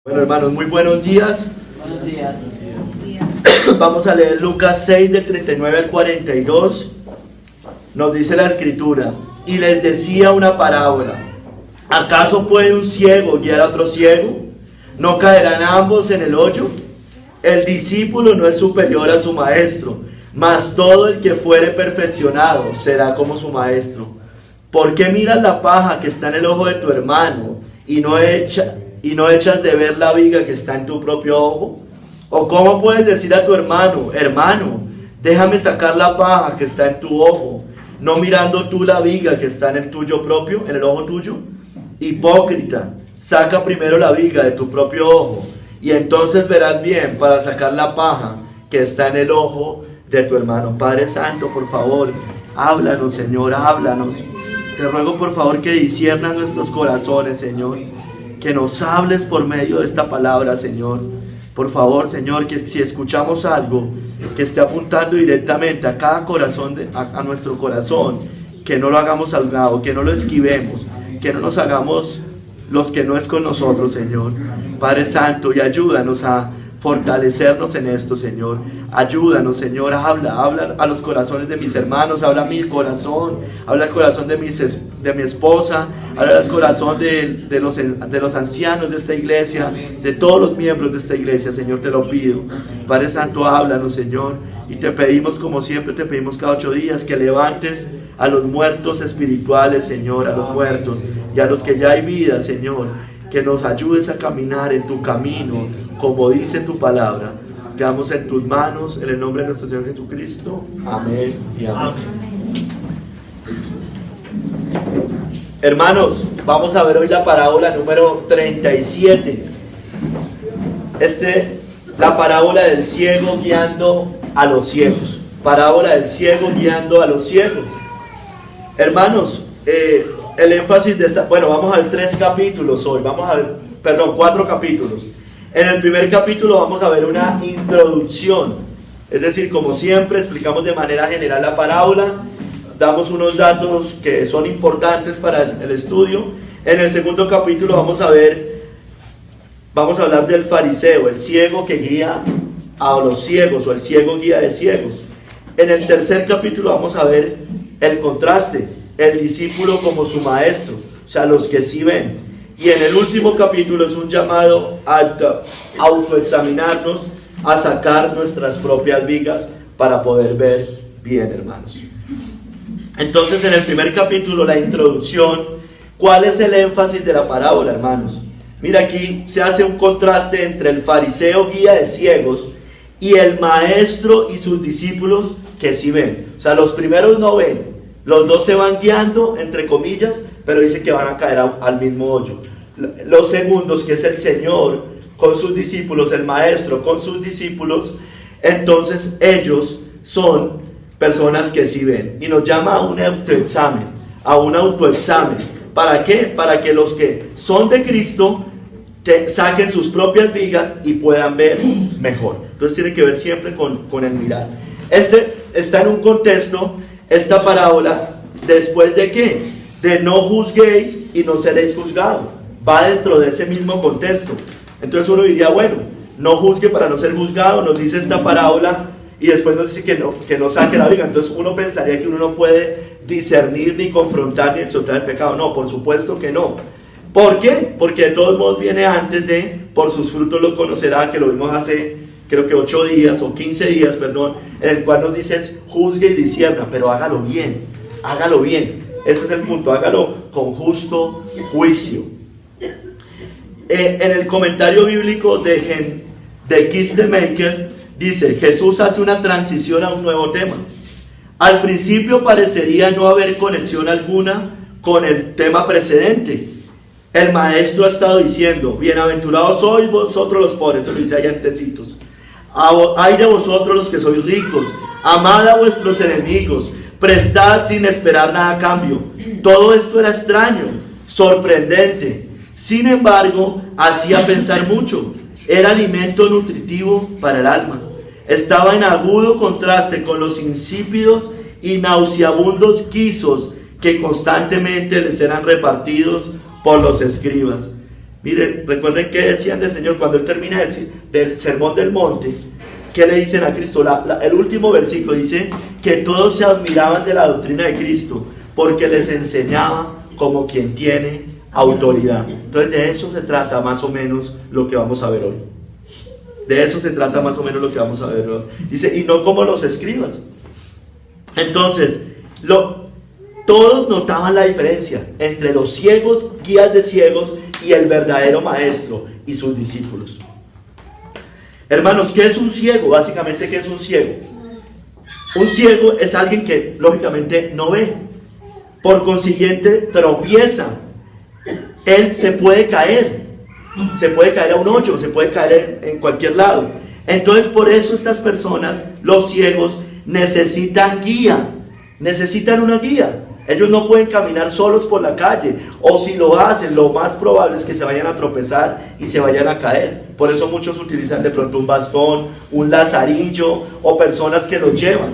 Bueno, hermanos, muy buenos días. Buenos días. Vamos a leer Lucas 6 del 39 al 42. Nos dice la escritura: y les decía una parábola. ¿Acaso puede un ciego guiar a otro ciego? ¿No caerán ambos en el hoyo? El discípulo no es superior a su maestro, mas todo el que fuere perfeccionado será como su maestro. ¿Por qué miras la paja que está en el ojo de tu hermano y no echas de ver la viga que está en tu propio ojo? ¿O cómo puedes decir a tu hermano: hermano, déjame sacar la paja que está en tu ojo, no mirando tú la viga que está en el tuyo propio, en el ojo tuyo? Hipócrita, saca primero la viga de tu propio ojo, y entonces verás bien para sacar la paja que está en el ojo de tu hermano. Padre Santo, por favor, háblanos, Señor, háblanos. Te ruego, por favor, que disciernas nuestros corazones, Señor, que nos hables por medio de esta palabra, Señor. Por favor, Señor, que si escuchamos algo que esté apuntando directamente a cada corazón, a nuestro corazón, que no lo hagamos al lado, que no lo esquivemos, que no nos hagamos los que no es con nosotros, Señor. Padre Santo, y ayúdanos a fortalecernos en esto, Señor. Ayúdanos, Señor, habla a los corazones de mis hermanos, habla a mi corazón, habla al corazón de mi esposa, habla al corazón de los ancianos de esta iglesia, de todos los miembros de esta iglesia, Señor, te lo pido. Padre Santo, háblanos, Señor, y te pedimos, como siempre te pedimos cada 8 días, que levantes a los muertos espirituales, Señor, a los muertos, y a los que ya hay vida, Señor, que nos ayudes a caminar en tu camino, como dice tu palabra. Quedamos en tus manos, en el nombre de nuestro Señor Jesucristo. Amén y amén. Hermanos, vamos a ver hoy la parábola número 37. La parábola del ciego guiando a los ciegos. Parábola del ciego guiando a los ciegos. Hermanos, el énfasis de esta... Bueno, vamos a ver 3 capítulos hoy. 4 capítulos. En el primer capítulo vamos a ver una introducción. Es decir, como siempre, explicamos de manera general la parábola. Damos unos datos que son importantes para el estudio. En el segundo capítulo vamos a hablar del fariseo, el ciego que guía a los ciegos, o el ciego guía de ciegos. En el tercer capítulo vamos a ver el contraste, el discípulo como su maestro, o sea, los que sí ven. Y en el último capítulo es un llamado a autoexaminarnos, a sacar nuestras propias vigas para poder ver bien, hermanos. Entonces, en el primer capítulo, la introducción, ¿cuál es el énfasis de la parábola, hermanos? Mira, aquí se hace un contraste entre el fariseo guía de ciegos y el maestro y sus discípulos que sí ven. O sea, los primeros no ven. Los dos se van guiando, entre comillas, pero dice que van a caer al mismo hoyo. Los segundos, que es el Señor con sus discípulos, el Maestro con sus discípulos, entonces ellos son personas que sí ven. Y nos llama a un autoexamen. ¿Para qué? Para que los que son de Cristo saquen sus propias vigas y puedan ver mejor. Entonces tiene que ver siempre con el mirar. Está en un contexto, esta parábola, ¿después de qué? De no juzguéis y no seréis juzgados. Va dentro de ese mismo contexto. Entonces uno diría, bueno, no juzgue para no ser juzgado, nos dice esta parábola, y después nos dice que no saque la viga. Entonces uno pensaría que uno no puede discernir, ni confrontar, ni exhortar el pecado. No, por supuesto que no. ¿Por qué? Porque de todos modos viene antes de, por sus frutos lo conocerá, que lo vimos hace, creo que 8 días, o 15 días, perdón, en el cual nos dice, juzgue y discierna, pero hágalo bien, hágalo bien. Ese es el punto, hágalo con justo juicio. En el comentario bíblico de Kistemaker dice: Jesús hace una transición a un nuevo tema. Al principio parecería no haber conexión alguna con el tema precedente. El maestro ha estado diciendo: bienaventurados sois vosotros los pobres, eso lo dice allá en Tecitos. Ay de vosotros los que sois ricos, amad a vuestros enemigos, prestad sin esperar nada a cambio. Todo esto era extraño, sorprendente. Sin embargo, hacía pensar mucho. Era alimento nutritivo para el alma. Estaba en agudo contraste con los insípidos y nauseabundos guisos que constantemente les eran repartidos por los escribas. Miren, recuerden que decían del Señor cuando Él termina del sermón del monte. ¿Qué le dicen a Cristo? El último versículo dice que todos se admiraban de la doctrina de Cristo porque les enseñaba como quien tiene autoridad. Entonces de eso se trata más o menos lo que vamos a ver hoy. De eso se trata más o menos lo que vamos a ver hoy. Dice, y no como los escribas. Entonces, todos notaban la diferencia entre los ciegos, guías de ciegos, y el verdadero maestro y sus discípulos. Hermanos, ¿qué es un ciego? Básicamente, ¿qué es un ciego? Un ciego es alguien que lógicamente no ve. Por consiguiente, tropieza. Él se puede caer a un hoyo, se puede caer en cualquier lado. Entonces, por eso estas personas, los ciegos, necesitan guía, necesitan una guía. Ellos no pueden caminar solos por la calle, o si lo hacen, lo más probable es que se vayan a tropezar y se vayan a caer. Por eso muchos utilizan de pronto un bastón, un lazarillo, o personas que los llevan.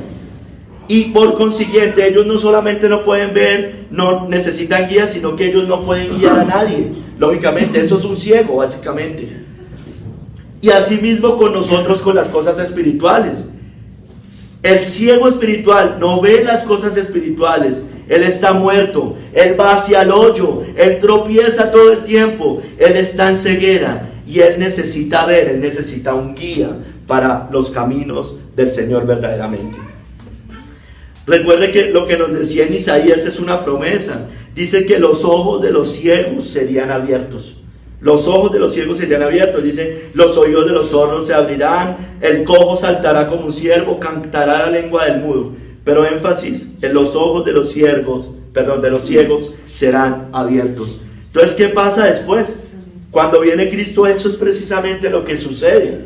Y por consiguiente, ellos no solamente no pueden ver, no necesitan guía, sino que ellos no pueden guiar a nadie. Lógicamente, eso es un ciego, básicamente. Y asimismo con nosotros, con las cosas espirituales. El ciego espiritual no ve las cosas espirituales. Él está muerto, él va hacia el hoyo, él tropieza todo el tiempo, él está en ceguera y él necesita ver, él necesita un guía para los caminos del Señor verdaderamente. Recuerde que lo que nos decía en Isaías es una promesa. Dice que los ojos de los ciegos serían abiertos. Los ojos de los ciegos serían abiertos. Dice, los oídos de los sordos se abrirán, el cojo saltará como un ciervo, cantará la lengua del mudo. Pero énfasis, en los ojos de los ciegos serán abiertos. Entonces, ¿qué pasa después? Cuando viene Cristo, eso es precisamente lo que sucede.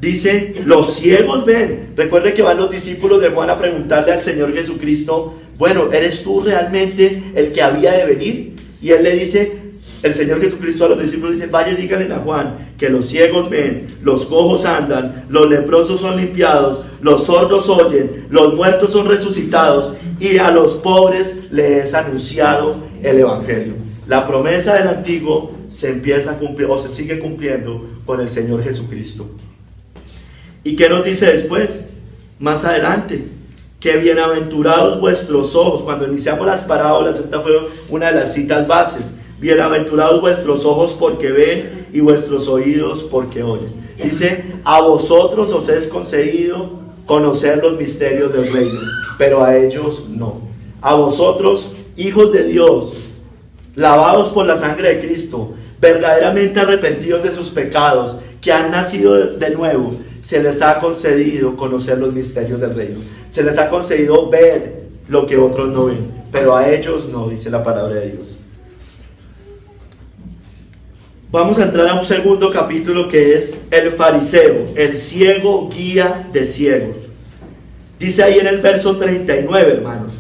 Dice, los ciegos ven. Recuerde que van los discípulos de Juan a preguntarle al Señor Jesucristo, bueno, ¿eres tú realmente el que había de venir? Y él le dice, el Señor Jesucristo a los discípulos dice, vaya, díganle a Juan que los ciegos ven, los cojos andan, los leprosos son limpiados, los sordos oyen, los muertos son resucitados y a los pobres les es anunciado el Evangelio. La promesa del antiguo se empieza a cumplir o se sigue cumpliendo con el Señor Jesucristo. ¿Y qué nos dice después? Más adelante, que bienaventurados vuestros ojos. Cuando iniciamos las parábolas, esta fue una de las citas bases. Bienaventurados vuestros ojos porque ven y vuestros oídos porque oyen. Dice, a vosotros os es concedido conocer los misterios del reino, pero a ellos no. A vosotros, hijos de Dios, lavados por la sangre de Cristo, verdaderamente arrepentidos de sus pecados, que han nacido de nuevo, se les ha concedido conocer los misterios del reino. Se les ha concedido ver lo que otros no ven, pero a ellos no, dice la palabra de Dios. Vamos a entrar a un segundo capítulo que es el fariseo, el ciego guía de ciegos. Dice ahí en el verso 39, hermanos,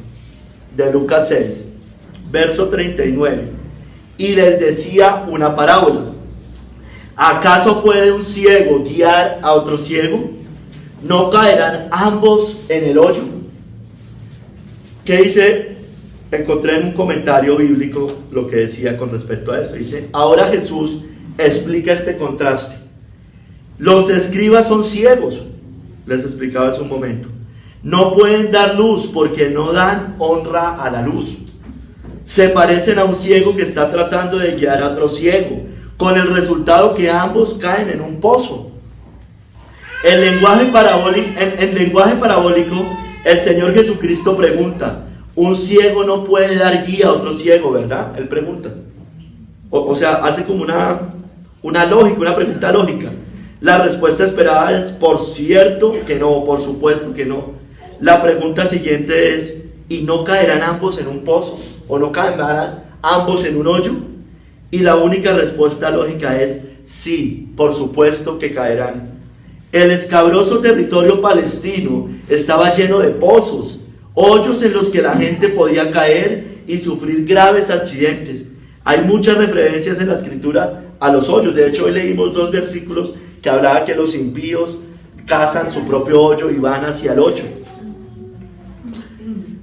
de Lucas 6, verso 39. Y les decía una parábola. ¿Acaso puede un ciego guiar a otro ciego? ¿No caerán ambos en el hoyo? ¿Qué dice? Encontré en un comentario bíblico lo que decía con respecto a eso. Dice, ahora Jesús explica este contraste. Los escribas son ciegos, les explicaba hace un momento. No pueden dar luz porque no dan honra a la luz. Se parecen a un ciego que está tratando de guiar a otro ciego, con el resultado que ambos caen en un pozo. En lenguaje parabólico, el Señor Jesucristo pregunta, un ciego no puede dar guía a otro ciego, ¿verdad? Él pregunta. O sea, hace como una lógica, una pregunta lógica. La respuesta esperada es, por cierto que no, por supuesto que no. La pregunta siguiente es, ¿y no caerán ambos en un pozo? ¿O no caerán ambos en un hoyo? Y la única respuesta lógica es, sí, por supuesto que caerán. El escabroso territorio palestino estaba lleno de pozos, hoyos en los que la gente podía caer y sufrir graves accidentes. Hay muchas referencias en la escritura a los hoyos. De hecho, hoy leímos 2 versículos que hablaba que los impíos cazan su propio hoyo y van hacia el hoyo.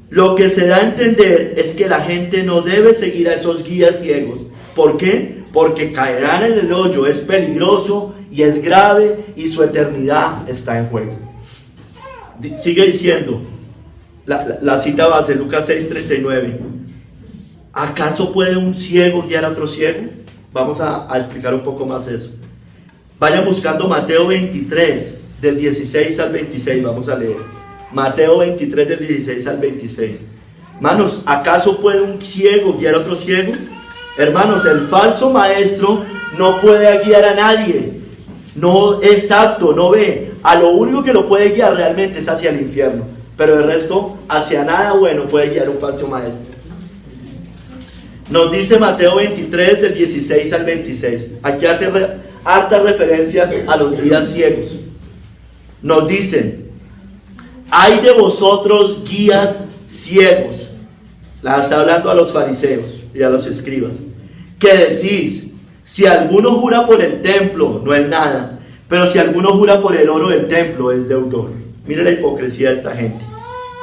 Lo que se da a entender es que la gente no debe seguir a esos guías ciegos. ¿Por qué? porque caerán en el hoyo, es peligroso y es grave y su eternidad está en juego. Sigue diciendo la cita base, Lucas 6:39. ¿Acaso puede un ciego guiar a otro ciego? Vamos a explicar un poco más eso. Vayan buscando Mateo 23, del 16 al 26, vamos a leer. Mateo 23, del 16 al 26. Hermanos, ¿acaso puede un ciego guiar a otro ciego? Hermanos, el falso maestro no puede guiar a nadie. No es apto, no ve. A lo único que lo puede guiar realmente es hacia el infierno. Pero el resto, hacia nada bueno puede guiar un falso maestro. Nos dice Mateo 23, del 16 al 26. Aquí hace hartas referencias a los guías ciegos. Nos dicen: hay de vosotros guías ciegos. La está hablando a los fariseos y a los escribas. Que decís: si alguno jura por el templo, no es nada. Pero si alguno jura por el oro del templo, es deudor. Mire la hipocresía de esta gente.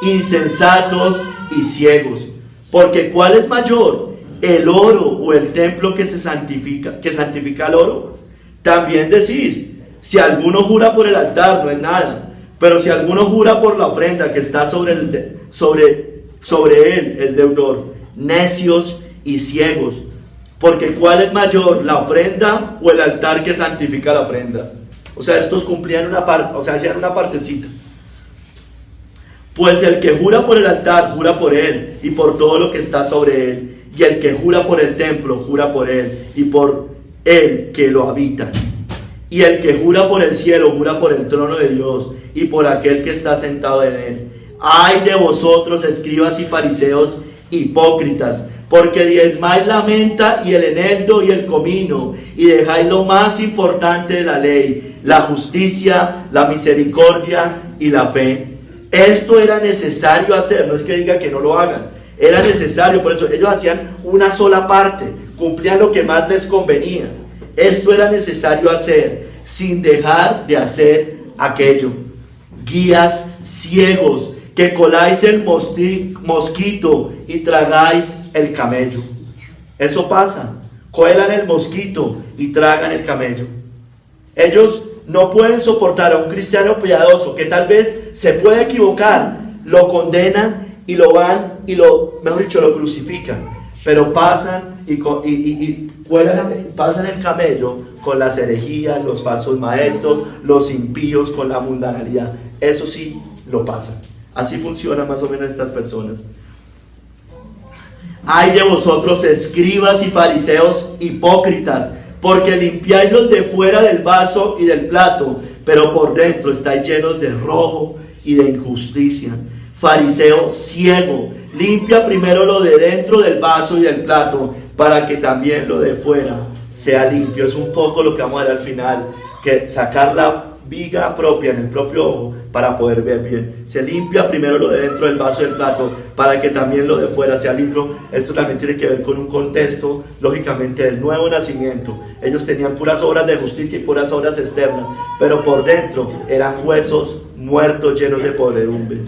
Insensatos y ciegos. Porque ¿cuál es mayor? ¿El oro o el templo que santifica el oro? También decís: si alguno jura por el altar, no es nada. Pero si alguno jura por la ofrenda que está sobre él, es deudor. Necios y ciegos. Porque ¿cuál es mayor? ¿La ofrenda o el altar que santifica la ofrenda? O sea, estos cumplían una parte, o sea, hacían una partecita. Pues el que jura por el altar, jura por él y por todo lo que está sobre él. Y el que jura por el templo, jura por él y por él que lo habita. Y el que jura por el cielo, jura por el trono de Dios y por aquel que está sentado en él. Ay de vosotros, escribas y fariseos hipócritas, porque diezmáis la menta y el eneldo y el comino, y dejáis lo más importante de la ley, la justicia, la misericordia y la fe. Esto era necesario hacer, no es que diga que no lo hagan. Era necesario, por eso ellos hacían una sola parte, cumplían lo que más les convenía. Esto era necesario hacer, sin dejar de hacer aquello. Guías ciegos, que coláis el mosquito y tragáis el camello. Eso pasa, cuelan el mosquito y tragan el camello. Ellos no pueden soportar a un cristiano piadoso que tal vez se puede equivocar, lo condenan y lo van y mejor dicho, lo crucifican, pero pasan pasan el camello con las herejías, los falsos maestros, los impíos con la mundanalidad. Eso sí lo pasan. Así funcionan más o menos estas personas. Ay de vosotros, escribas y fariseos hipócritas, porque limpiáis los de fuera del vaso y del plato, pero por dentro estáis llenos de robo y de injusticia. Fariseo ciego, limpia primero lo de dentro del vaso y del plato, para que también lo de fuera sea limpio. Es un poco lo que vamos a ver al final, que sacar la viga propia en el propio ojo para poder ver bien. Se limpia primero lo de dentro del vaso y del plato, para que también lo de fuera sea limpio. Esto también tiene que ver con un contexto, lógicamente, del nuevo nacimiento. Ellos tenían puras obras de justicia y puras obras externas, pero por dentro eran huesos muertos llenos de podredumbre.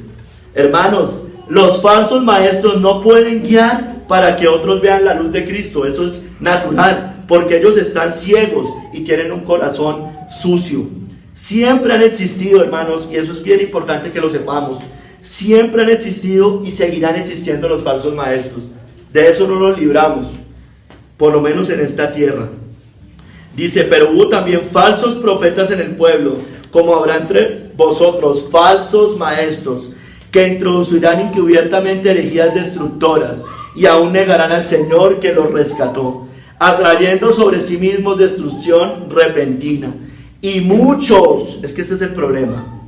Hermanos, los falsos maestros no pueden guiar para que otros vean la luz de Cristo. Eso es natural, porque ellos están ciegos y tienen un corazón sucio. Siempre han existido, hermanos, y eso es bien importante que lo sepamos. Siempre han existido y seguirán existiendo los falsos maestros. De eso no nos libramos, por lo menos en esta tierra. Dice: pero hubo también falsos profetas en el pueblo, como habrá entre vosotros falsos maestros, que introducirán encubiertamente herejías destructoras, y aún negarán al Señor que los rescató, atrayendo sobre sí mismos destrucción repentina. Y muchos, es que ese es el problema,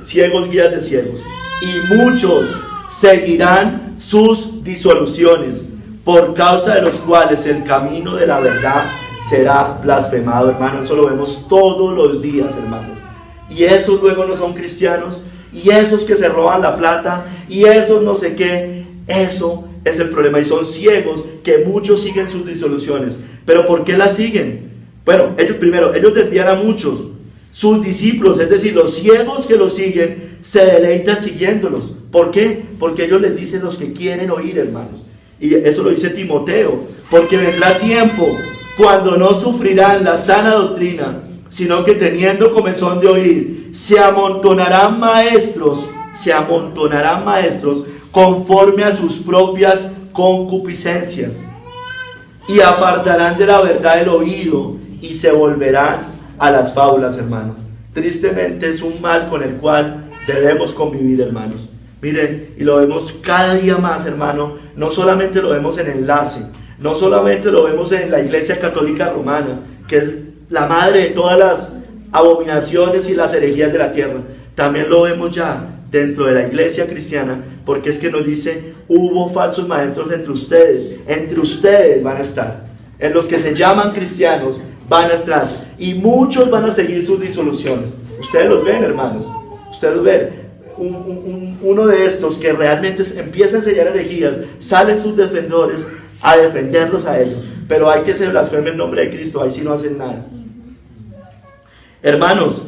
ciegos guías de ciegos, y muchos seguirán sus disoluciones, por causa de los cuales el camino de la verdad será blasfemado. Hermanos, eso lo vemos todos los días, hermanos. Y esos luego no son cristianos, y esos que se roban la plata, y esos no sé qué. Eso es el problema, y son ciegos, que muchos siguen sus disoluciones. ¿Pero por qué las siguen? Bueno, ellos desvían a muchos. Sus discípulos, es decir, los ciegos que los siguen, se deleitan siguiéndolos. ¿Por qué? Porque ellos les dicen los que quieren oír, hermanos. Y eso lo dice Timoteo: porque vendrá tiempo cuando no sufrirán la sana doctrina, sino que teniendo comezón de oír, se amontonarán maestros conforme a sus propias concupiscencias, y apartarán de la verdad el oído, y se volverán a las fábulas, hermanos. Tristemente es un mal con el cual debemos convivir, hermanos. Miren, y lo vemos cada día más, hermano. No solamente lo vemos en Enlace, no solamente lo vemos en la Iglesia Católica Romana, que es la madre de todas las abominaciones y las herejías de la tierra. También lo vemos ya dentro de la iglesia cristiana, porque es que nos dice: hubo falsos maestros entre ustedes van a estar, en los que se llaman cristianos van a estar, y muchos van a seguir sus disoluciones. Ustedes los ven, hermanos, ustedes los ven. Uno de estos que realmente empieza a enseñar herejías, salen sus defensores a defenderlos a ellos, pero hay que se blasfeme el nombre de Cristo, ahí sí no hacen nada. Hermanos,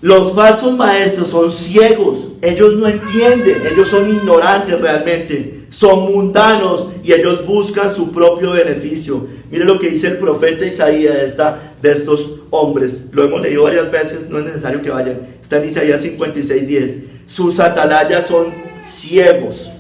los falsos maestros son ciegos, ellos no entienden, ellos son ignorantes realmente, son mundanos y ellos buscan su propio beneficio. Mire lo que dice el profeta Isaías de estos hombres, lo hemos leído varias veces, no es necesario que vayan, está en Isaías 56:10. Sus atalayas son ciegos,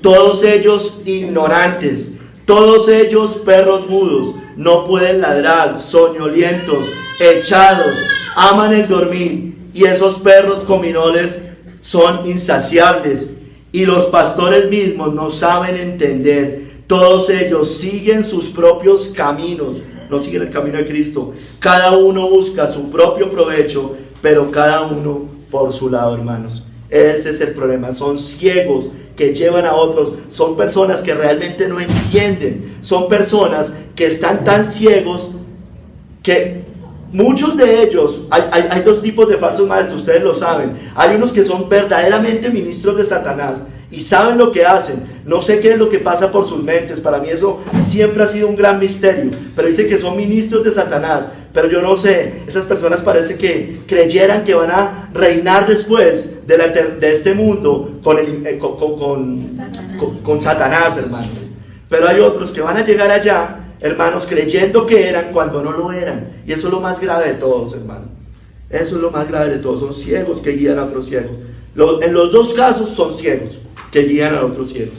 todos ellos ignorantes, todos ellos perros mudos, no pueden ladrar, soñolientos, echados, aman el dormir. Y esos perros cominoles son insaciables, y los pastores mismos no saben entender. Todos ellos siguen sus propios caminos, no siguen el camino de Cristo. Cada uno busca su propio provecho, pero cada uno por su lado, hermanos. Ese es el problema. Son ciegos que llevan a otros. Son personas que realmente no entienden. Son personas que están tan ciegos que muchos de ellos, hay dos tipos de falsos maestros, ustedes lo saben. Hay unos que son verdaderamente ministros de Satanás y saben lo que hacen. No sé qué es lo que pasa por sus mentes. Para mí eso siempre ha sido un gran misterio. Pero dice que son ministros de Satanás. Pero yo no sé, esas personas parece que creyeran que van a reinar después de este mundo con Satanás, hermano. Pero hay otros que van a llegar allá, hermanos, creyendo que eran cuando no lo eran. Y eso es lo más grave de todos, hermanos. Eso es lo más grave de todos. Son ciegos que guían a otros ciegos. En los dos casos son ciegos que guían a otros ciegos.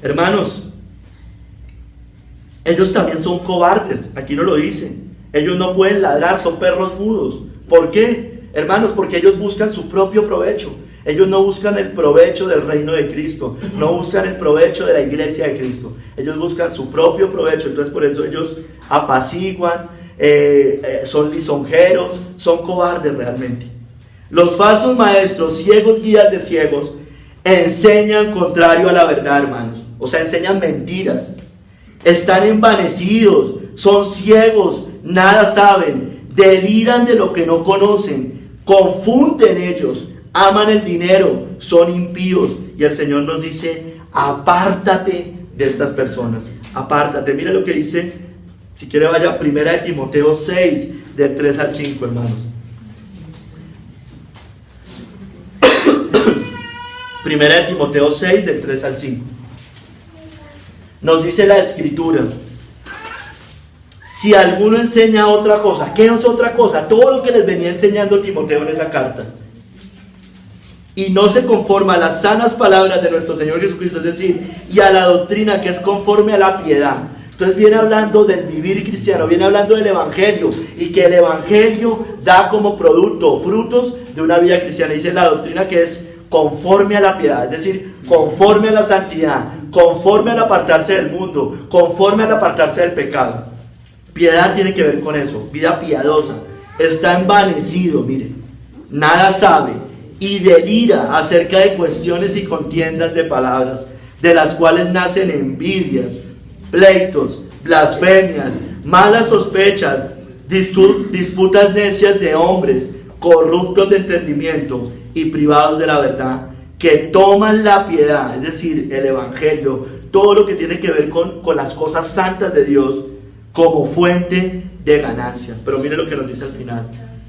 Hermanos, ellos también son cobardes. Aquí no lo dice. Ellos no pueden ladrar, son perros mudos. ¿Por qué? Hermanos, porque ellos buscan su propio provecho. Ellos no buscan el provecho del reino de Cristo, no buscan el provecho de la iglesia de Cristo. Ellos buscan su propio provecho. Entonces por eso ellos apaciguan, son lisonjeros, son cobardes realmente. Los falsos maestros, ciegos guías de ciegos, enseñan contrario a la verdad, hermanos. O sea, enseñan mentiras. Están envanecidos, son ciegos, nada saben, deliran de lo que no conocen, confunden ellos. Aman el dinero, son impíos. Y el Señor nos dice: apártate de estas personas, apártate. Mira lo que dice, si quiere vaya a 1 Timoteo 6, del 3 al 5, hermanos. 1 Timoteo 6, del 3 al 5. Nos dice la Escritura: si alguno enseña otra cosa, ¿qué es otra cosa? Todo lo que les venía enseñando Timoteo en esa carta, y no se conforma a las sanas palabras de nuestro Señor Jesucristo, es decir, y a la doctrina que es conforme a la piedad. Entonces viene hablando del vivir cristiano, viene hablando del evangelio, y que el evangelio da como producto, frutos de una vida cristiana. Dice la doctrina que es conforme a la piedad, es decir, conforme a la santidad, conforme al apartarse del mundo, conforme al apartarse del pecado. Piedad tiene que ver con eso, vida piadosa. Está envanecido, miren, nada sabe, y delira acerca de cuestiones y contiendas de palabras, de las cuales nacen envidias, pleitos, blasfemias, malas sospechas, disputas necias de hombres, corruptos de entendimiento y privados de la verdad, que toman la piedad, es decir, el evangelio, todo lo que tiene que ver con las cosas santas de Dios, como fuente de ganancia. Pero mire lo que nos dice al final: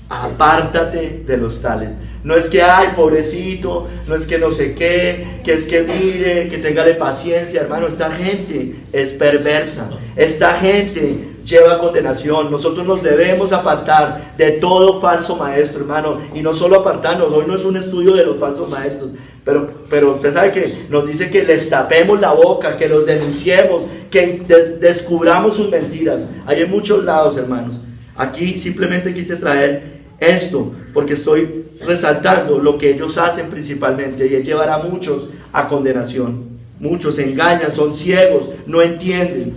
apártate de los tales. No es que, ay, pobrecito, no es que no sé qué, que es que mire, que téngale paciencia, hermano. Esta gente es perversa, esta gente lleva condenación. Nosotros nos debemos apartar de todo falso maestro, hermano, y no solo apartarnos. Hoy no es un estudio de los falsos maestros, pero usted sabe que nos dice que les tapemos la boca, que los denunciemos, que descubramos sus mentiras. Hay en muchos lados, hermanos. Aquí simplemente quise traer esto porque estoy resaltando lo que ellos hacen principalmente, y es llevar a muchos a condenación. Muchos se engañan, son ciegos, no entienden.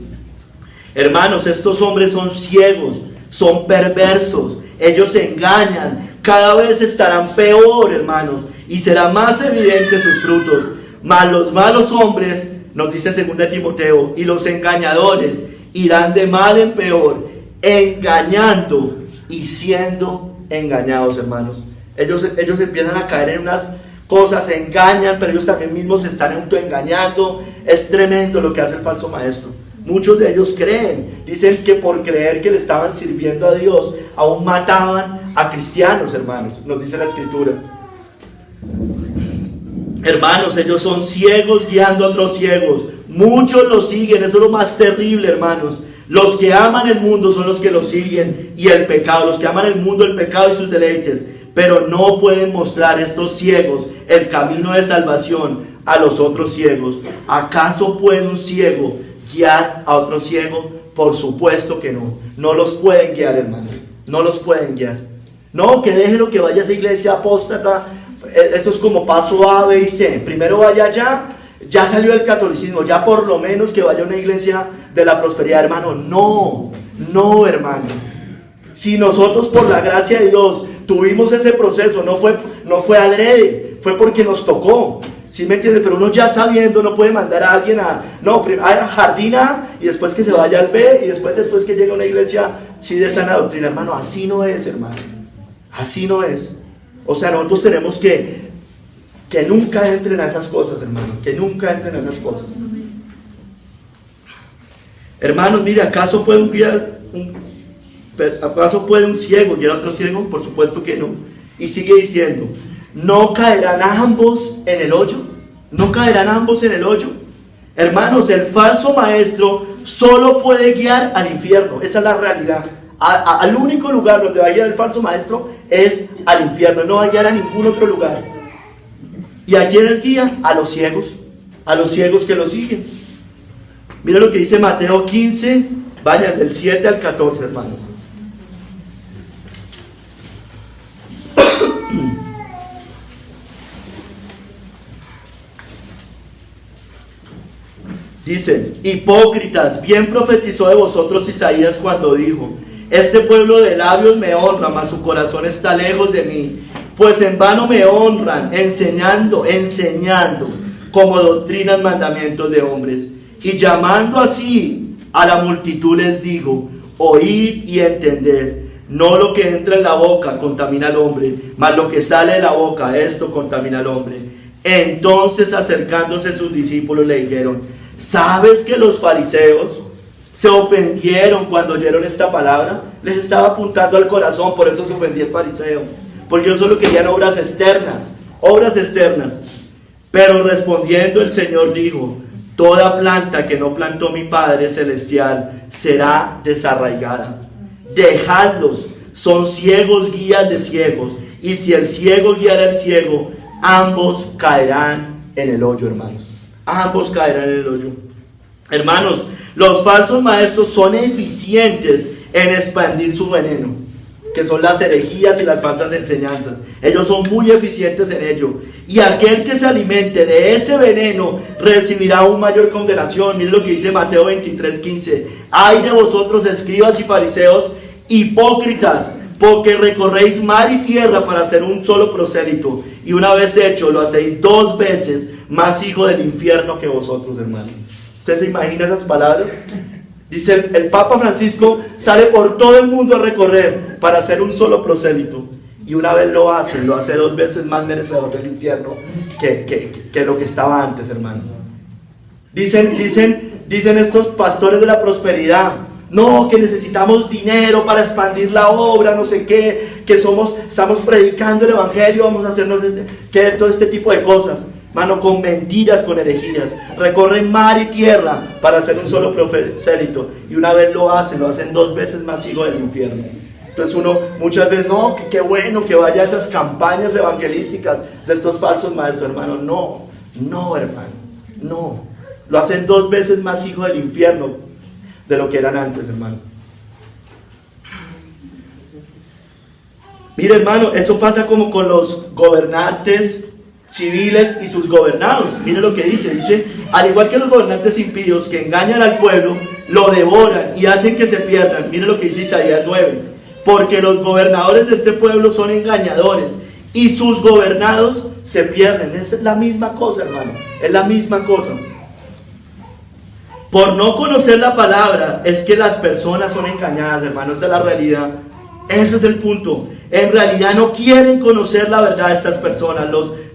Hermanos, estos hombres son ciegos, son perversos, ellos se engañan, cada vez estarán peor, hermanos, y será más evidente sus frutos. Mas los malos hombres, nos dice 2 Timoteo, y los engañadores irán de mal en peor, engañando y siendo engañados, hermanos. Ellos empiezan a caer en unas cosas, se engañan, pero ellos también mismos se están autoengañando. Es tremendo lo que hace el falso maestro. Muchos de ellos creen, dicen que por creer que le estaban sirviendo a Dios, aún mataban a cristianos, hermanos, nos dice la Escritura. Hermanos, ellos son ciegos guiando a otros ciegos. Muchos los siguen, eso es lo más terrible, hermanos. Los que aman el mundo son los que lo siguen, y el pecado, los que aman el mundo, el pecado y sus deleites, pero no pueden mostrar estos ciegos el camino de salvación a los otros ciegos. ¿Acaso puede un ciego guiar a otro ciego? Por supuesto que no. No los pueden guiar, hermanos. No los pueden guiar. No, que déjenlo que vaya a esa iglesia apóstata. Eso es como paso A, B y C. Primero vaya allá. Ya salió el catolicismo, ya por lo menos que vaya a una iglesia de la prosperidad, hermano. No, hermano. Si nosotros por la gracia de Dios tuvimos ese proceso, no fue adrede, fue porque nos tocó. ¿Sí me entiende? Pero uno ya sabiendo no puede mandar a alguien a jardín A, y después que se vaya al B, y después que llegue a una iglesia sí de sana doctrina, hermano. Así no es, hermano. Así no es. O sea, nosotros tenemos que nunca entren a esas cosas, hermano. Que nunca entren a esas cosas. Hermanos, mire, ¿acaso puede un ciego guiar a otro ciego? Por supuesto que no. Y sigue diciendo, ¿no caerán ambos en el hoyo? ¿No caerán ambos en el hoyo? Hermanos, el falso maestro solo puede guiar al infierno. Esa es la realidad. Al único lugar donde va a guiar el falso maestro es al infierno. No va a guiar a ningún otro lugar. ¿Y a quiénes guía? A los ciegos que lo siguen. Mira lo que dice Mateo 15, vayan del 7 al 14, hermanos. Dice, hipócritas, bien profetizó de vosotros Isaías cuando dijo, este pueblo de labios me honra, mas su corazón está lejos de mí. Pues en vano me honran, enseñando como doctrinas mandamientos de hombres. Y llamando así a la multitud les digo, oíd y entended. No lo que entra en la boca contamina al hombre, mas lo que sale de la boca, esto contamina al hombre. Entonces acercándose sus discípulos le dijeron, ¿sabes que los fariseos se ofendieron cuando oyeron esta palabra? Les estaba apuntando al corazón, por eso se ofendía el fariseo. Porque ellos solo querían obras externas. Pero respondiendo el Señor dijo, toda planta que no plantó mi Padre Celestial será desarraigada. Dejadlos, son ciegos guías de ciegos. Y si el ciego guiara al ciego, ambos caerán en el hoyo, hermanos. Ambos caerán en el hoyo. Hermanos, los falsos maestros son eficientes en expandir su veneno, que son las herejías y las falsas enseñanzas. Ellos son muy eficientes en ello. Y aquel que se alimente de ese veneno recibirá aún mayor condenación. Miren lo que dice Mateo 23:15. Ay de vosotros, escribas y fariseos, hipócritas, porque recorréis mar y tierra para hacer un solo prosélito, y una vez hecho lo hacéis 2 veces más hijo del infierno que vosotros, hermanos. ¿Usted se imagina esas palabras? Dice el Papa Francisco, sale por todo el mundo a recorrer para hacer un solo prosélito, y una vez lo hace 2 veces más merecedor del infierno que lo que estaba antes, hermano. Dicen estos pastores de la prosperidad, no, que necesitamos dinero para expandir la obra, no sé qué, que estamos predicando el evangelio, vamos a hacernos que todo este tipo de cosas, hermano, con mentiras, con herejías. Recorren mar y tierra para hacer un solo prosélito, y una vez lo hacen 2 veces más hijo del infierno. Entonces uno muchas veces, no, que qué bueno que vaya a esas campañas evangelísticas de estos falsos maestros, hermano. No, hermano, no. Lo hacen 2 veces más hijo del infierno de lo que eran antes, hermano. Mire, hermano, eso pasa como con los gobernantes civiles y sus gobernados. Mire lo que dice, al igual que los gobernantes impíos que engañan al pueblo, lo devoran y hacen que se pierdan. Mire lo que dice Isaías 9. Porque los gobernadores de este pueblo son engañadores y sus gobernados se pierden. Es la misma cosa, hermano, es la misma cosa. Por no conocer la palabra es que las personas son engañadas, hermano. Esa es la realidad. Ese es el punto. En realidad no quieren conocer la verdad de estas personas.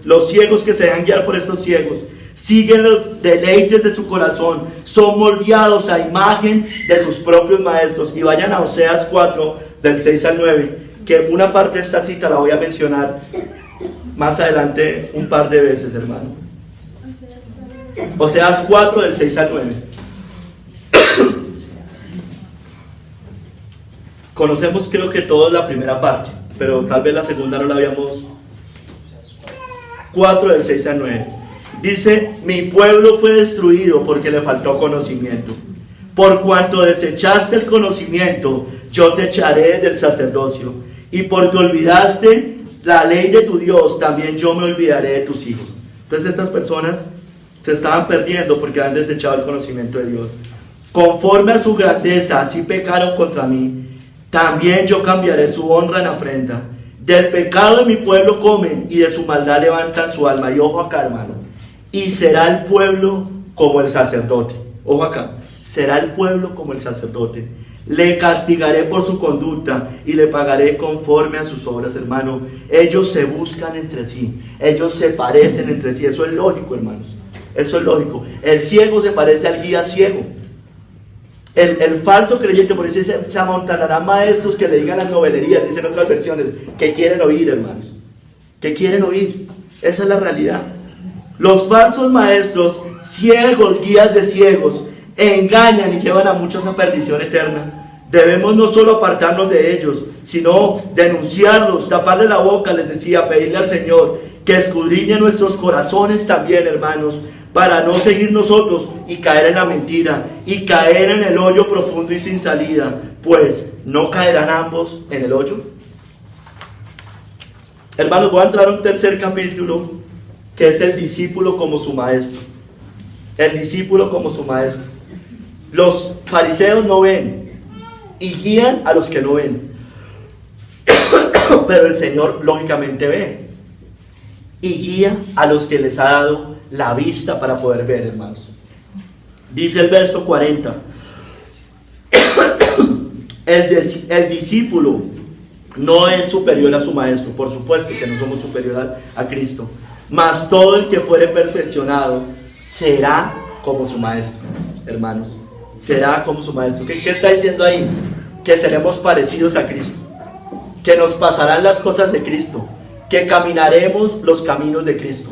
Los ciegos que se dejan guiar por estos ciegos siguen los deleites de su corazón, son moldeados a imagen de sus propios maestros. Y vayan a Oseas 4 del 6 al 9, que una parte de esta cita la voy a mencionar más adelante un par de veces, hermano. Oseas 4 del 6 al 9. Conocemos, creo que todos, la primera parte, pero tal vez la segunda no la habíamos. 4 del 6 al 9. Dice: mi pueblo fue destruido porque le faltó conocimiento. Por cuanto desechaste el conocimiento, yo te echaré del sacerdocio. Y porque olvidaste la ley de tu Dios, también yo me olvidaré de tus hijos. Entonces estas personas se estaban perdiendo porque han desechado el conocimiento de Dios. Conforme a su grandeza, así pecaron contra mí. También yo cambiaré su honra en afrenta. Del pecado de mi pueblo comen y de su maldad levantan su alma. Y ojo acá, hermano. Y será el pueblo como el sacerdote. Ojo acá. Será el pueblo como el sacerdote. Le castigaré por su conducta y le pagaré conforme a sus obras, hermano. Ellos se buscan entre sí. Ellos se parecen entre sí. Eso es lógico, hermanos. Eso es lógico. El ciego se parece al guía ciego. El falso creyente, por eso se amontonarán maestros que le digan las novelerías, dicen otras versiones, que quieren oír, hermanos. Que quieren oír. Esa es la realidad. Los falsos maestros, ciegos, guías de ciegos, engañan y llevan a muchos a perdición eterna. Debemos no solo apartarnos de ellos, sino denunciarlos, taparle la boca, les decía, pedirle al Señor que escudriñe nuestros corazones también, hermanos, para no seguir nosotros y caer en la mentira y caer en el hoyo profundo y sin salida, pues no caerán ambos en el hoyo. Hermanos, voy a entrar a un tercer capítulo, que es el discípulo como su maestro. El discípulo como su maestro. Los fariseos no ven y guían a los que no ven, pero el Señor lógicamente ve y guía a los que les ha dado la vista para poder ver, hermanos. Dice el verso 40: el discípulo no es superior a su maestro. Por supuesto que no somos superior a Cristo, mas todo el que fuere perfeccionado será como su maestro, hermanos. Será como su maestro. ¿Qué está diciendo ahí? Que seremos parecidos a Cristo, que nos pasarán las cosas de Cristo, que caminaremos los caminos de Cristo.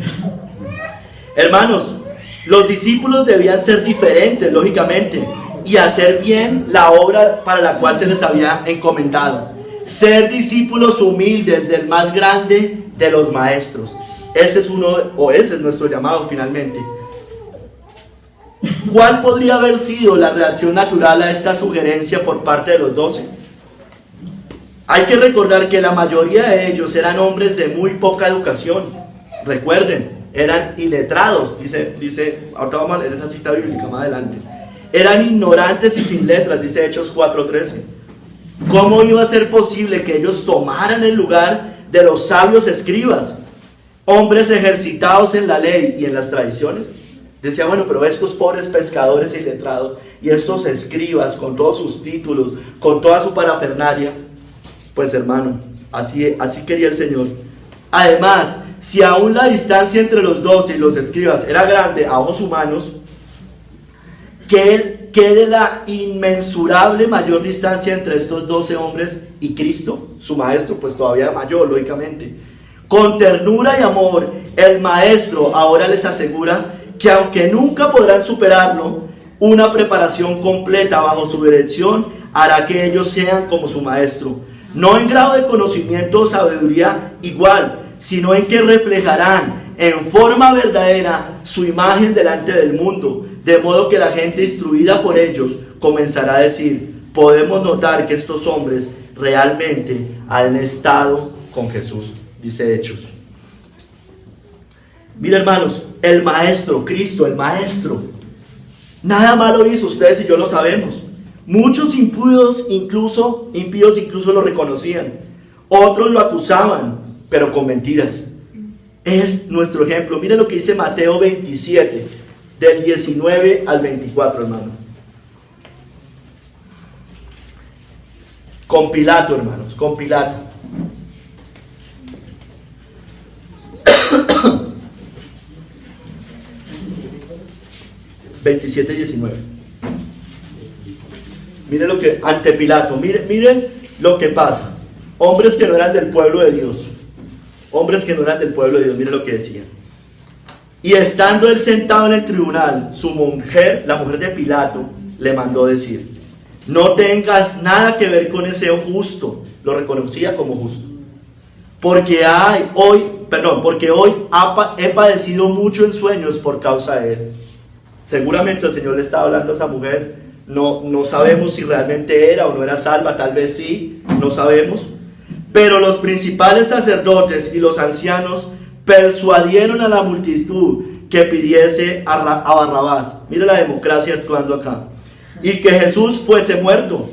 Hermanos, los discípulos debían ser diferentes, lógicamente, y hacer bien la obra para la cual se les había encomendado. Ser discípulos humildes del más grande de los maestros. Ese es nuestro llamado finalmente. ¿Cuál podría haber sido la reacción natural a esta sugerencia por parte de los 12? Hay que recordar que la mayoría de ellos eran hombres de muy poca educación. Recuerden, eran iletrados, dice, ahorita vamos a leer esa cita bíblica más adelante. Eran ignorantes y sin letras, dice Hechos 4:13. ¿Cómo iba a ser posible que ellos tomaran el lugar de los sabios escribas, hombres ejercitados en la ley y en las tradiciones? Decía, bueno, pero estos pobres pescadores iletrados y estos escribas con todos sus títulos, con toda su parafernalia, pues hermano, así quería el Señor. Además, si aún la distancia entre los 12 y los escribas era grande a ojos humanos, que de la inmensurable mayor distancia entre estos 12 hombres Y Cristo, su maestro, pues todavía mayor, lógicamente. Con ternura y amor, el maestro ahora les asegura que aunque nunca podrán superarlo, una preparación completa bajo su dirección hará que ellos sean como su maestro. No en grado de conocimiento o sabiduría igual, sino en que reflejarán en forma verdadera su imagen delante del mundo, de modo que la gente instruida por ellos comenzará a decir: podemos notar que estos hombres realmente han estado con Jesús. Dice Hechos. Mira, hermanos, el maestro, Cristo, el maestro, nada malo hizo, ustedes y yo lo sabemos. Muchos impíos incluso lo reconocían. Otros lo acusaban, pero con mentiras. Es nuestro ejemplo. Miren lo que dice Mateo 27, del 19 al 24, hermano. Con Pilato, hermanos, con Pilato. (27:19). Miren lo que, ante Pilato, miren lo que pasa. Hombres que no eran del pueblo de Dios. Hombres que no eran del pueblo de Dios, miren lo que decían. Y estando él sentado en el tribunal, su mujer, la mujer de Pilato, le mandó decir: no tengas nada que ver con ese justo. Lo reconocía como justo. Porque hoy he padecido mucho en sueños por causa de él. Seguramente el Señor le estaba hablando a esa mujer. No sabemos si realmente era o no era salva, tal vez sí, no sabemos. Pero los principales sacerdotes y los ancianos persuadieron a la multitud que pidiese a Barrabás. Mira la democracia actuando acá. Y que Jesús fuese muerto.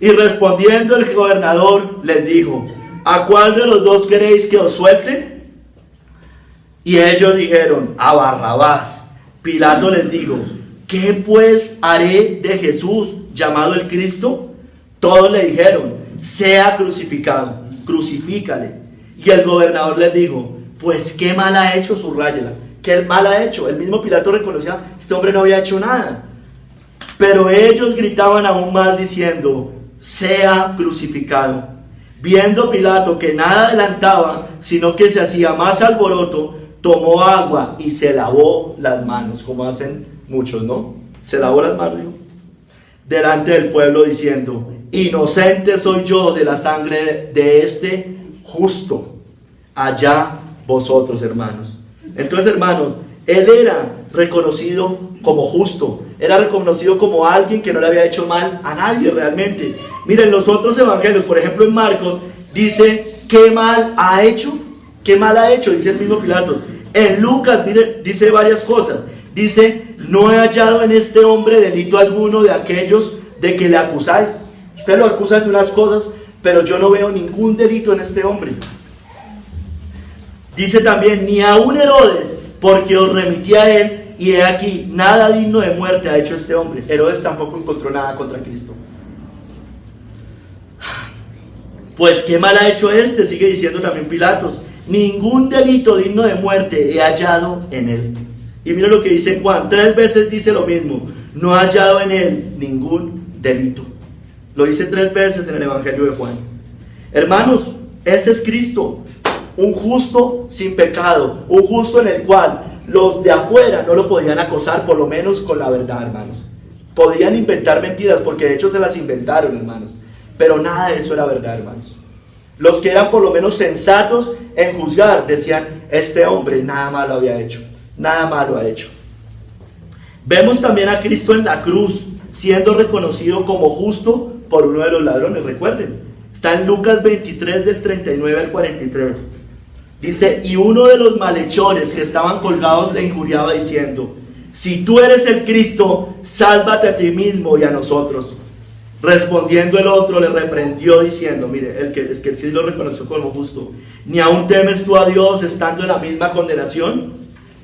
Y respondiendo el gobernador les dijo: ¿a cuál de los dos queréis que os suelte? Y ellos dijeron: a Barrabás. Pilato les dijo: ¿qué pues haré de Jesús, llamado el Cristo? Todos le dijeron: sea crucificado, crucifícale. Y el gobernador les dijo: pues qué mal ha hecho, subráyela. ¿Qué mal ha hecho? El mismo Pilato reconocía: este hombre no había hecho nada. Pero ellos gritaban aún más diciendo: sea crucificado. Viendo Pilato que nada adelantaba, sino que se hacía más alboroto, tomó agua y se lavó las manos, como hacen muchos, ¿no? Se lavó las manos, ¿no? Delante del pueblo, diciendo: inocente soy yo de la sangre de este justo. Allá vosotros, hermanos. Entonces, hermanos, él era reconocido como justo, era reconocido como alguien que no le había hecho mal a nadie realmente. Miren, los otros evangelios, por ejemplo en Marcos, dice: ¿qué mal ha hecho? ¿Qué mal ha hecho? Dice el mismo Pilato. En Lucas, miren, dice varias cosas. Dice: no he hallado en este hombre delito alguno de aquellos de que le acusáis. Ustedes lo acusan de unas cosas, pero yo no veo ningún delito en este hombre. Dice también: ni aun Herodes, porque os remití a él, y he aquí, nada digno de muerte ha hecho este hombre. Herodes tampoco encontró nada contra Cristo. Pues qué mal ha hecho este, sigue diciendo también Pilatos. Ningún delito digno de muerte he hallado en él. Y mira lo que dice Juan, 3 veces dice lo mismo: no he hallado en él ningún delito. Lo dice 3 veces en el Evangelio de Juan. Hermanos, ese es Cristo, un justo sin pecado, un justo en el cual los de afuera no lo podían acosar, por lo menos con la verdad, hermanos. Podían inventar mentiras, porque de hecho se las inventaron, hermanos, pero nada de eso era verdad, hermanos. Los que eran por lo menos sensatos en juzgar decían: este hombre nada malo había hecho, nada malo ha hecho. Vemos también a Cristo en la cruz siendo reconocido como justo por uno de los ladrones. Recuerden, está en Lucas 23 del 39 al 43. Dice: y uno de los malhechores que estaban colgados le injuriaba diciendo: si tú eres el Cristo, sálvate a ti mismo y a nosotros. Respondiendo el otro le reprendió diciendo: mire, el que sí lo reconoció como justo, ¿ni aún temes tú a Dios estando en la misma condenación?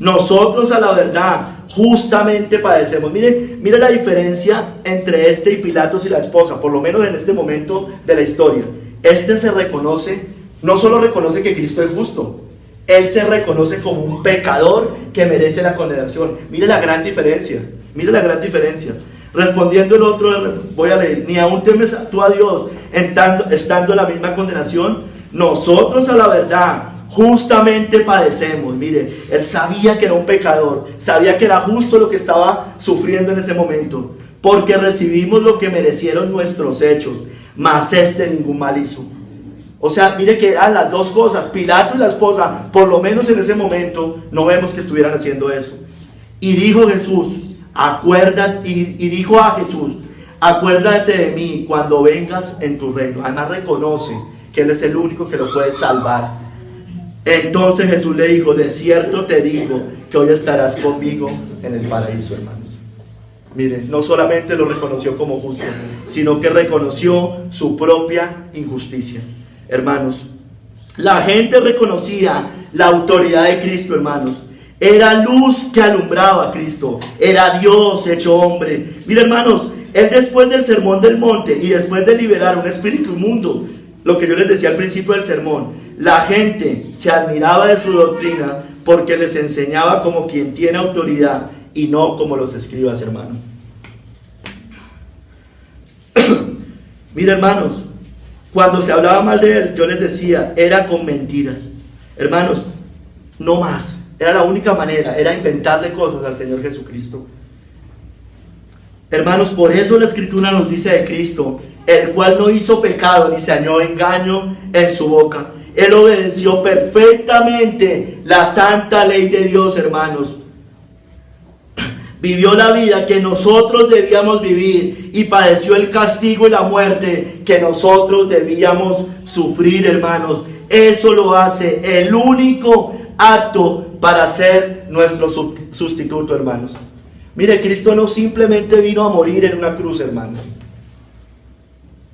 Nosotros a la verdad justamente padecemos. Mire la diferencia entre este y Pilatos y la esposa, por lo menos en este momento de la historia. Este se reconoce, no solo reconoce que Cristo es justo, él se reconoce como un pecador que merece la condenación. Mire la gran diferencia, mire la gran diferencia. Respondiendo el otro, voy a leer, ni aún temes tú a Dios, estando en la misma condenación. Nosotros a la verdad justamente padecemos. Mire, él sabía que era un pecador, sabía que era justo lo que estaba sufriendo en ese momento, porque recibimos lo que merecieron nuestros hechos, mas ningún mal hizo. O sea, mire que eran las dos cosas. Pilato y la esposa, por lo menos en ese momento, no vemos que estuvieran haciendo eso. Y dijo Jesús, dijo a Jesús, acuérdate de mí cuando vengas en tu reino. Además reconoce que Él es el único que lo puede salvar. Entonces Jesús le dijo, de cierto te digo que hoy estarás conmigo en el paraíso, hermanos. Miren, no solamente lo reconoció como justo, sino que reconoció su propia injusticia. Hermanos, la gente reconocía la autoridad de Cristo, hermanos. Era luz que alumbraba a Cristo, era Dios hecho hombre. Mira, hermanos, Él después del sermón del monte y después de liberar un espíritu inmundo, lo que yo les decía al principio del sermón, la gente se admiraba de su doctrina porque les enseñaba como quien tiene autoridad y no como los escribas, hermano. Mira, hermanos, cuando se hablaba mal de Él, yo les decía, era con mentiras. Hermanos, no más. Era la única manera, era inventarle cosas al Señor Jesucristo. Hermanos, por eso la Escritura nos dice de Cristo, el cual no hizo pecado ni se halló engaño en su boca. Él obedeció perfectamente la santa ley de Dios, hermanos. Vivió la vida que nosotros debíamos vivir y padeció el castigo y la muerte que nosotros debíamos sufrir, hermanos. Eso lo hace el único apto para ser nuestro sustituto, hermanos. Mire, Cristo no simplemente vino a morir en una cruz, hermanos.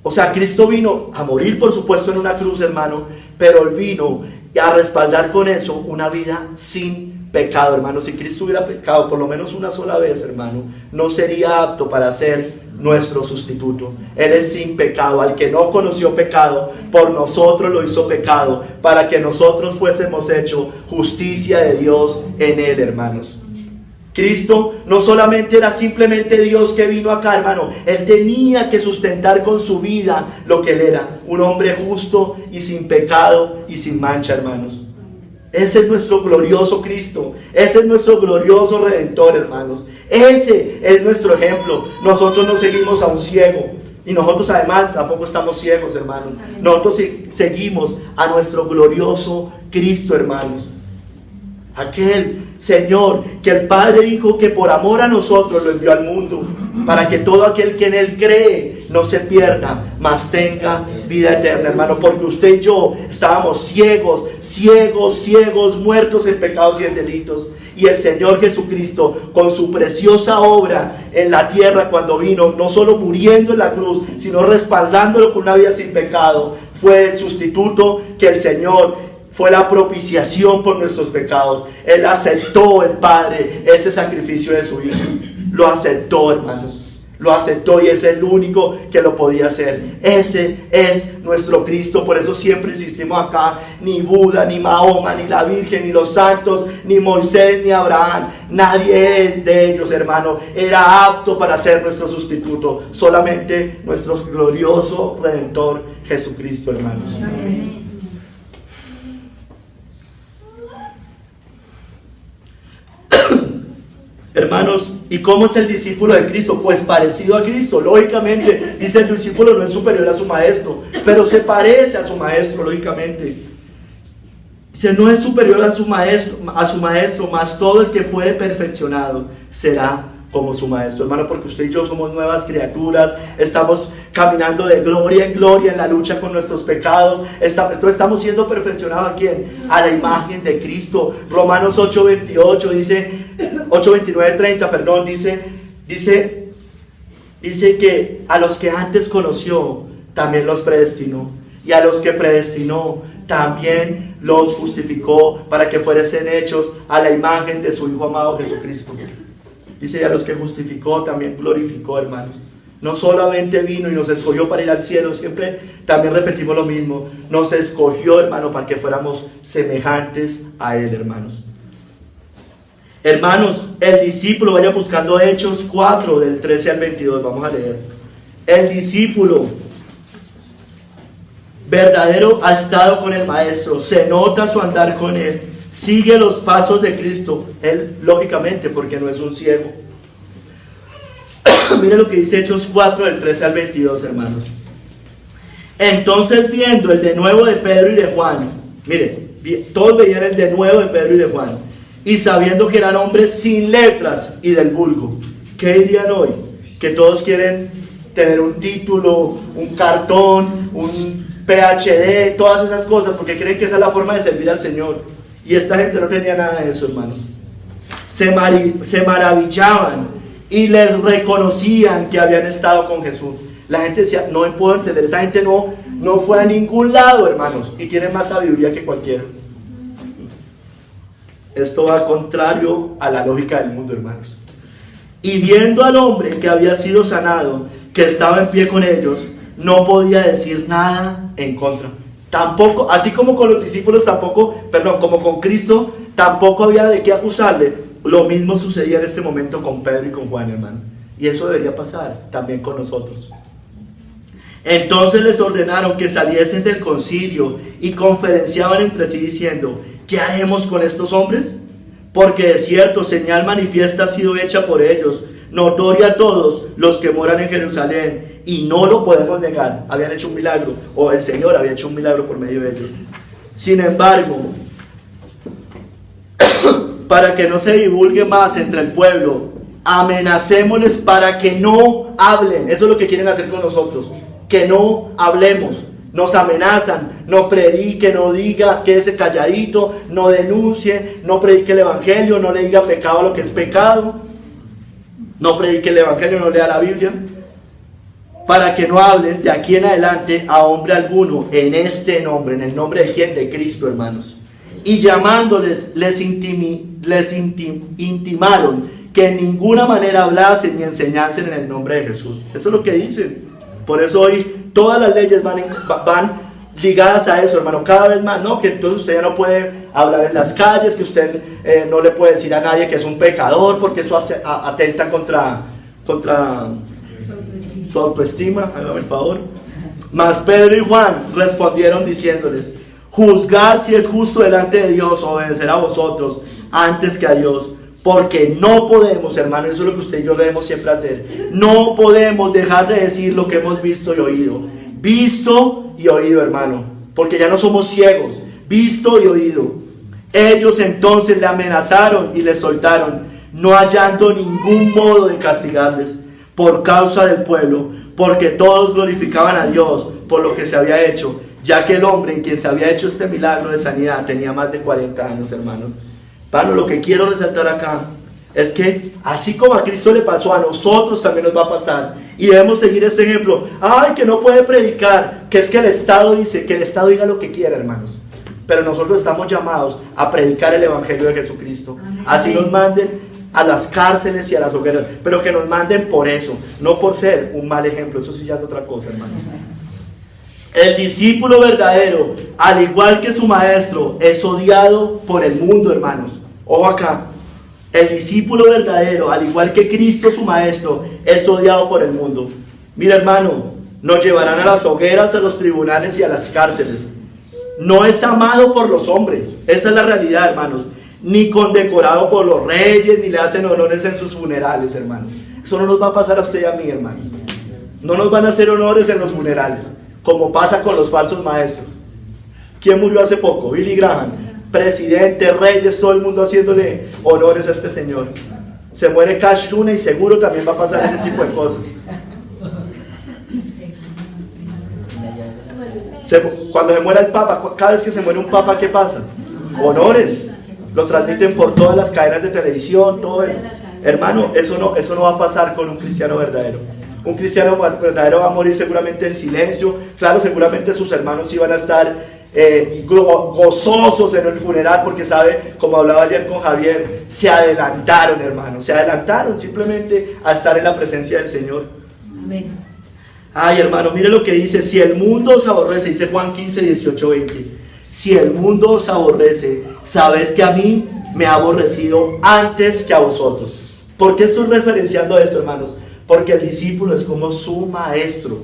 O sea, Cristo vino a morir, por supuesto, en una cruz, hermano, pero Él vino a respaldar con eso una vida sin pecado, hermano. Si Cristo hubiera pecado por lo menos una sola vez, hermano, no sería apto para ser nuestro sustituto. Él es sin pecado. Al que no conoció pecado, por nosotros lo hizo pecado, para que nosotros fuésemos hecho justicia de Dios en Él, hermanos. Cristo no solamente era simplemente Dios que vino acá, hermano. Él tenía que sustentar con su vida lo que Él era, un hombre justo y sin pecado y sin mancha, hermanos. Ese es nuestro glorioso Cristo. Ese es nuestro glorioso Redentor, hermanos. Ese es nuestro ejemplo. Nosotros no seguimos a un ciego. Y nosotros además tampoco estamos ciegos, hermanos. Nosotros seguimos a nuestro glorioso Cristo, hermanos. Aquel Señor que el Padre dijo que por amor a nosotros lo envió al mundo, para que todo aquel que en Él cree no se pierda, mas tenga vida eterna, hermano. Porque usted y yo estábamos ciegos, muertos en pecados y en delitos. Y el Señor Jesucristo, con su preciosa obra en la tierra cuando vino, no solo muriendo en la cruz, sino respaldándolo con una vida sin pecado, fue el sustituto que el Señor, fue la propiciación por nuestros pecados. Él aceptó, el Padre, ese sacrificio de su Hijo. Lo aceptó, hermanos. Lo aceptó y es el único que lo podía hacer. Ese es nuestro Cristo. Por eso siempre insistimos acá. Ni Buda, ni Mahoma, ni la Virgen, ni los santos, ni Moisés, ni Abraham. Nadie de ellos, hermano, era apto para ser nuestro sustituto. Solamente nuestro glorioso Redentor Jesucristo, hermanos. Amén. Hermanos, ¿y cómo es el discípulo de Cristo? Pues parecido a Cristo, lógicamente. Dice, el discípulo no es superior a su maestro, pero se parece a su maestro, lógicamente. Dice, no es superior a su maestro, mas todo el que fuere perfeccionado será como su maestro, hermano, porque usted y yo somos nuevas criaturas, estamos caminando de gloria en gloria en la lucha con nuestros pecados, estamos siendo perfeccionados ¿a quién? A la imagen de Cristo. Romanos 8:28 dice, 8:29-30, perdón, dice que a los que antes conoció, también los predestinó, y a los que predestinó, también los justificó para que fuesen hechos a la imagen de su Hijo amado Jesucristo. Dice, y a los que justificó también glorificó, hermanos. No solamente vino y nos escogió para ir al cielo, siempre también repetimos lo mismo. Nos escogió, hermano, para que fuéramos semejantes a Él, hermanos. Hermanos, el discípulo, vaya buscando Hechos 4, del 13 al 22, vamos a leer. El discípulo verdadero ha estado con el Maestro, se nota su andar con Él, sigue los pasos de Cristo, Él lógicamente, porque no es un ciego. Mire lo que dice Hechos 4, del 13 al 22, hermanos. Entonces, viendo el denuedo de Pedro y de Juan, mire, todos veían el denuedo de Pedro y de Juan, y sabiendo que eran hombres sin letras y del vulgo. ¿Qué dirían hoy? Que todos quieren tener un título, un cartón, un PhD, todas esas cosas, porque creen que esa es la forma de servir al Señor. Y esta gente no tenía nada de eso, hermanos. Se maravillaban y les reconocían que habían estado con Jesús. La gente decía, no puedo entender, esa gente no fue a ningún lado, hermanos, y tiene más sabiduría que cualquiera. Esto va contrario a la lógica del mundo, hermanos. Y viendo al hombre que había sido sanado, que estaba en pie con ellos, no podía decir nada en contra. Tampoco, así como con los discípulos, como con Cristo, tampoco había de qué acusarle. Lo mismo sucedía en este momento con Pedro y con Juan, hermano. Y eso debería pasar también con nosotros. Entonces les ordenaron que saliesen del concilio y conferenciaban entre sí diciendo, ¿qué haremos con estos hombres? Porque de cierto señal manifiesta ha sido hecha por ellos, notoria a todos los que moran en Jerusalén, y no lo podemos negar. Habían hecho un milagro, o el Señor había hecho un milagro por medio de ellos. Sin embargo, para que no se divulgue más entre el pueblo, amenacémosles para que no hablen. Eso es lo que quieren hacer con nosotros, que no hablemos. Nos amenazan, no predique, no diga, quédese calladito, no denuncie, no predique el evangelio, no le diga pecado a lo que es pecado, no predique el evangelio, no lea la Biblia, para que no hablen de aquí en adelante a hombre alguno en este nombre. ¿En el nombre de quién? De Cristo, hermanos. Y llamándoles, les intimaron que en ninguna manera hablasen ni enseñasen en el nombre de Jesús. Eso es lo que dicen. Por eso hoy todas las leyes van ligadas a eso, hermano, cada vez más, ¿no? Que entonces usted ya no puede hablar en las calles, que usted no le puede decir a nadie que es un pecador, porque eso atenta contra su autoestima, hágame el favor. Mas Pedro y Juan respondieron diciéndoles, juzgad si es justo delante de Dios obedecer a vosotros antes que a Dios. Porque no podemos, hermano, eso es lo que usted y yo debemos siempre hacer. No podemos dejar de decir lo que hemos visto y oído. Visto y oído, hermano. Porque ya no somos ciegos. Visto y oído. Ellos entonces le amenazaron y le soltaron, no hallando ningún modo de castigarles por causa del pueblo, porque todos glorificaban a Dios por lo que se había hecho, ya que el hombre en quien se había hecho este milagro de sanidad tenía más de 40 años, hermanos. Bueno, lo que quiero resaltar acá es que así como a Cristo le pasó, a nosotros también nos va a pasar. Y debemos seguir este ejemplo. Ay, que no puede predicar, que es que el Estado dice, que el Estado diga lo que quiera, hermanos. Pero nosotros estamos llamados a predicar el Evangelio de Jesucristo. Así nos manden a las cárceles y a las hogueras, pero que nos manden por eso, no por ser un mal ejemplo. Eso sí ya es otra cosa, hermanos. El discípulo verdadero, al igual que su maestro, es odiado por el mundo, hermanos. Ojo acá. El discípulo verdadero, al igual que Cristo su maestro, es odiado por el mundo. Mira, hermano, nos llevarán a las hogueras, a los tribunales y a las cárceles. No es amado por los hombres. Esa es la realidad, hermanos. Ni condecorado por los reyes, ni le hacen honores en sus funerales, hermanos. Eso no nos va a pasar a usted y a mí, hermanos. No nos van a hacer honores en los funerales, como pasa con los falsos maestros. ¿Quién murió hace poco? Billy Graham. Presidente, reyes, todo el mundo haciéndole honores a este señor. Se muere Cash Luna y seguro también va a pasar ese tipo de cosas. Cuando se muera el Papa, cada vez que se muere un Papa, ¿qué pasa? Honores. Lo transmiten por todas las cadenas de televisión, todo eso. Hermano, eso no va a pasar con un cristiano verdadero. Un cristiano verdadero va a morir seguramente en silencio. Claro, seguramente sus hermanos sí van a estar gozosos en el funeral, porque sabe, como hablaba ayer con Javier, se adelantaron, hermanos, se adelantaron simplemente a estar en la presencia del Señor. Amén. Ay, hermano, mire lo que dice: si el mundo os aborrece, dice Juan 15, 18, 20, si el mundo os aborrece, sabed que a mí me ha aborrecido antes que a vosotros. ¿Por qué estoy referenciando esto, hermanos? Porque el discípulo es como su maestro.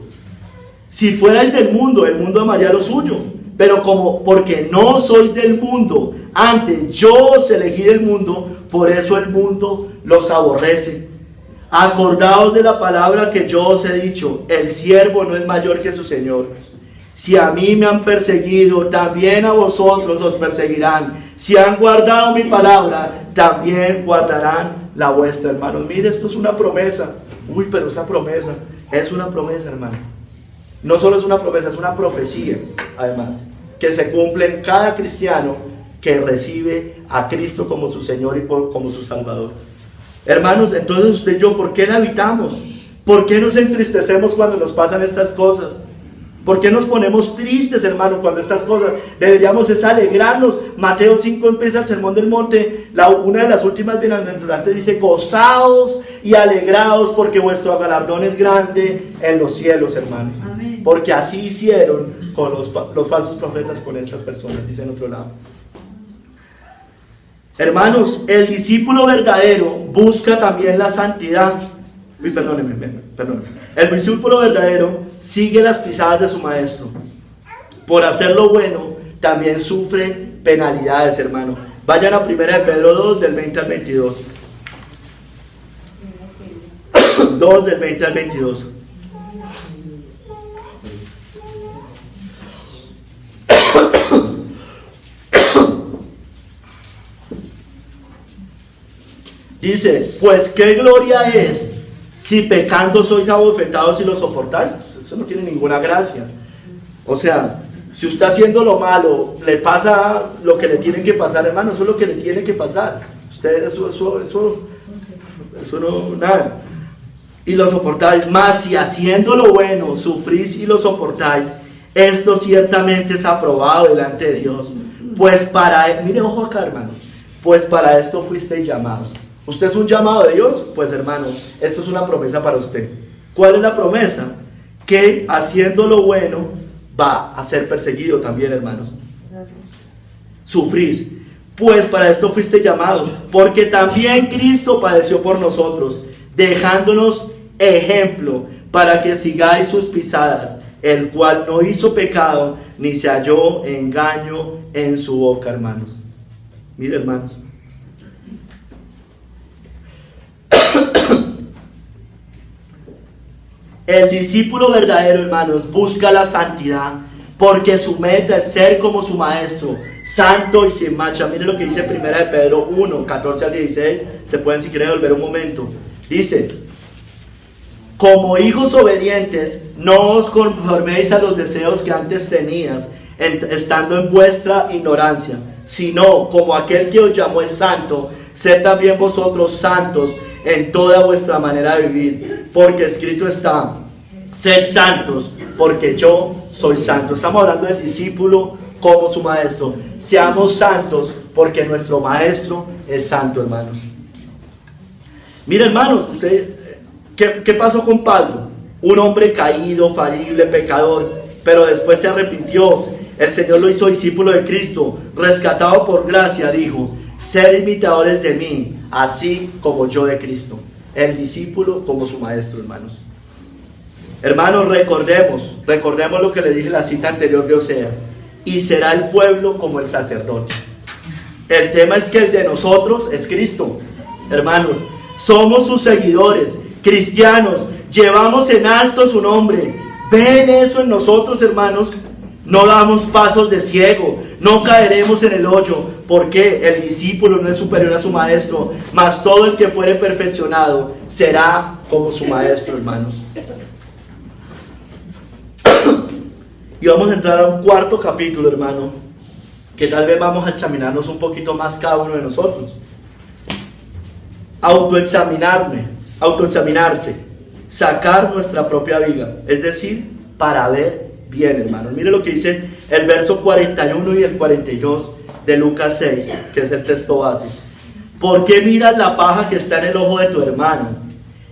Si fuerais del mundo, el mundo amaría lo suyo. Pero porque no sois del mundo, antes yo os elegí del mundo, por eso el mundo los aborrece. Acordaos de la palabra que yo os he dicho: el siervo no es mayor que su señor. Si a mí me han perseguido, también a vosotros os perseguirán. Si han guardado mi palabra, también guardarán la vuestra, hermanos. Mire, esto es una promesa. Uy, pero esa promesa es una promesa, hermano. No solo es una promesa, es una profecía, además, que se cumple en cada cristiano que recibe a Cristo como su Señor y como su Salvador. Hermanos, entonces usted y yo, ¿por qué la evitamos? ¿Por qué nos entristecemos cuando nos pasan estas cosas? ¿Por qué nos ponemos tristes, hermano, cuando estas cosas? Deberíamos es alegrarnos. Mateo 5 empieza el Sermón del Monte. Una de las últimas bienaventuranzas dice: gozaos y alegraos, porque vuestro galardón es grande en los cielos, hermanos. Amén. Porque así hicieron con los falsos profetas con estas personas, dice en otro lado. Hermanos, el discípulo verdadero busca también la santidad. Perdónenme. El discípulo verdadero sigue las pisadas de su maestro. Por hacer lo bueno, también sufre penalidades, hermano. Vayan a 1 Pedro 2, del 20 al 22. 2, del 20 al 22. Dice: pues qué gloria es si pecando sois abofetados y lo soportáis. Pues eso no tiene ninguna gracia. O sea, si usted haciendo lo malo le pasa lo que le tiene que pasar, hermano, eso es lo que le tiene que pasar. Usted eso no, nada. Y lo soportáis. Mas si haciendo lo bueno sufrís y lo soportáis, esto ciertamente es aprobado delante de Dios. Pues mire, ojo acá, hermano, pues para esto fuisteis llamados. ¿Usted es un llamado de Dios? Pues, hermano, esto es una promesa para usted. ¿Cuál es la promesa? Que haciendo lo bueno va a ser perseguido también, hermanos. Sufrís. Pues para esto fuiste llamados, porque también Cristo padeció por nosotros, dejándonos ejemplo para que sigáis sus pisadas, el cual no hizo pecado, ni se halló engaño en su boca, hermanos. Mire, hermanos. El discípulo verdadero, hermanos, busca la santidad, porque su meta es ser como su maestro, santo y sin mancha. Mire lo que dice 1 Pedro 1, 14 al 16. Se pueden, si quieren, volver un momento. Dice: como hijos obedientes, no os conforméis a los deseos que antes tenías, estando en vuestra ignorancia, sino como aquel que os llamó es santo, sed también vosotros santos en toda vuestra manera de vivir, porque escrito está: sed santos, porque yo soy santo. Estamos hablando del discípulo como su maestro. Seamos santos, porque nuestro maestro es santo, hermanos. Mira, hermanos, ¿qué pasó con Pablo? Un hombre caído, falible, pecador, pero después se arrepintió. El Señor lo hizo discípulo de Cristo, rescatado por gracia. Dijo: ser imitadores de mí, así como yo de Cristo. El discípulo como su maestro, hermanos. Hermanos, recordemos lo que le dije en la cita anterior de Oseas: y será el pueblo como el sacerdote. El tema es que el de nosotros es Cristo, hermanos. Somos sus seguidores, cristianos, llevamos en alto su nombre. ¿Ven eso en nosotros, hermanos? No damos pasos de ciego, no caeremos en el hoyo, porque el discípulo no es superior a su maestro, mas todo el que fuere perfeccionado será como su maestro, hermanos. Y vamos a entrar a un cuarto capítulo, hermano, que tal vez vamos a examinarnos un poquito más cada uno de nosotros. Autoexaminarse, sacar nuestra propia viga, es decir, para ver bien, hermanos. Mire lo que dice el verso 41 y el 42 de Lucas 6, que es el texto base. ¿Por qué miras la paja que está en el ojo de tu hermano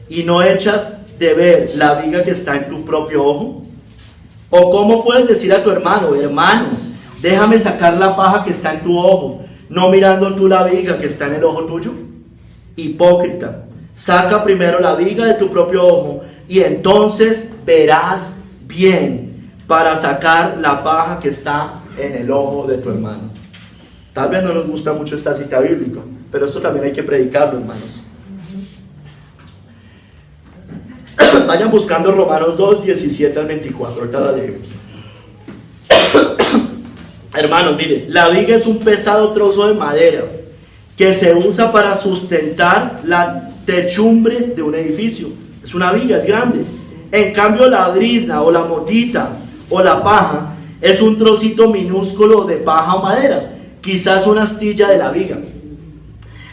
y no echas de ver la viga que está en tu propio ojo? ¿O cómo puedes decir a tu hermano: hermano, déjame sacar la paja que está en tu ojo, no mirando tú la viga que está en el ojo tuyo. Hipócrita, saca primero la viga de tu propio ojo y entonces verás bien para sacar la paja que está en el ojo de tu hermano. Tal vez no nos gusta mucho esta cita bíblica, pero esto también hay que predicarlo, hermanos. Vayan buscando Romanos 2, 17 al 24, ahorita la leemos. Hermanos, mire, la viga es un pesado trozo de madera que se usa para sustentar la techumbre de un edificio. Es una viga, es grande. En cambio, la brizna o la motita o la paja es un trocito minúsculo de paja o madera, quizás una astilla de la viga.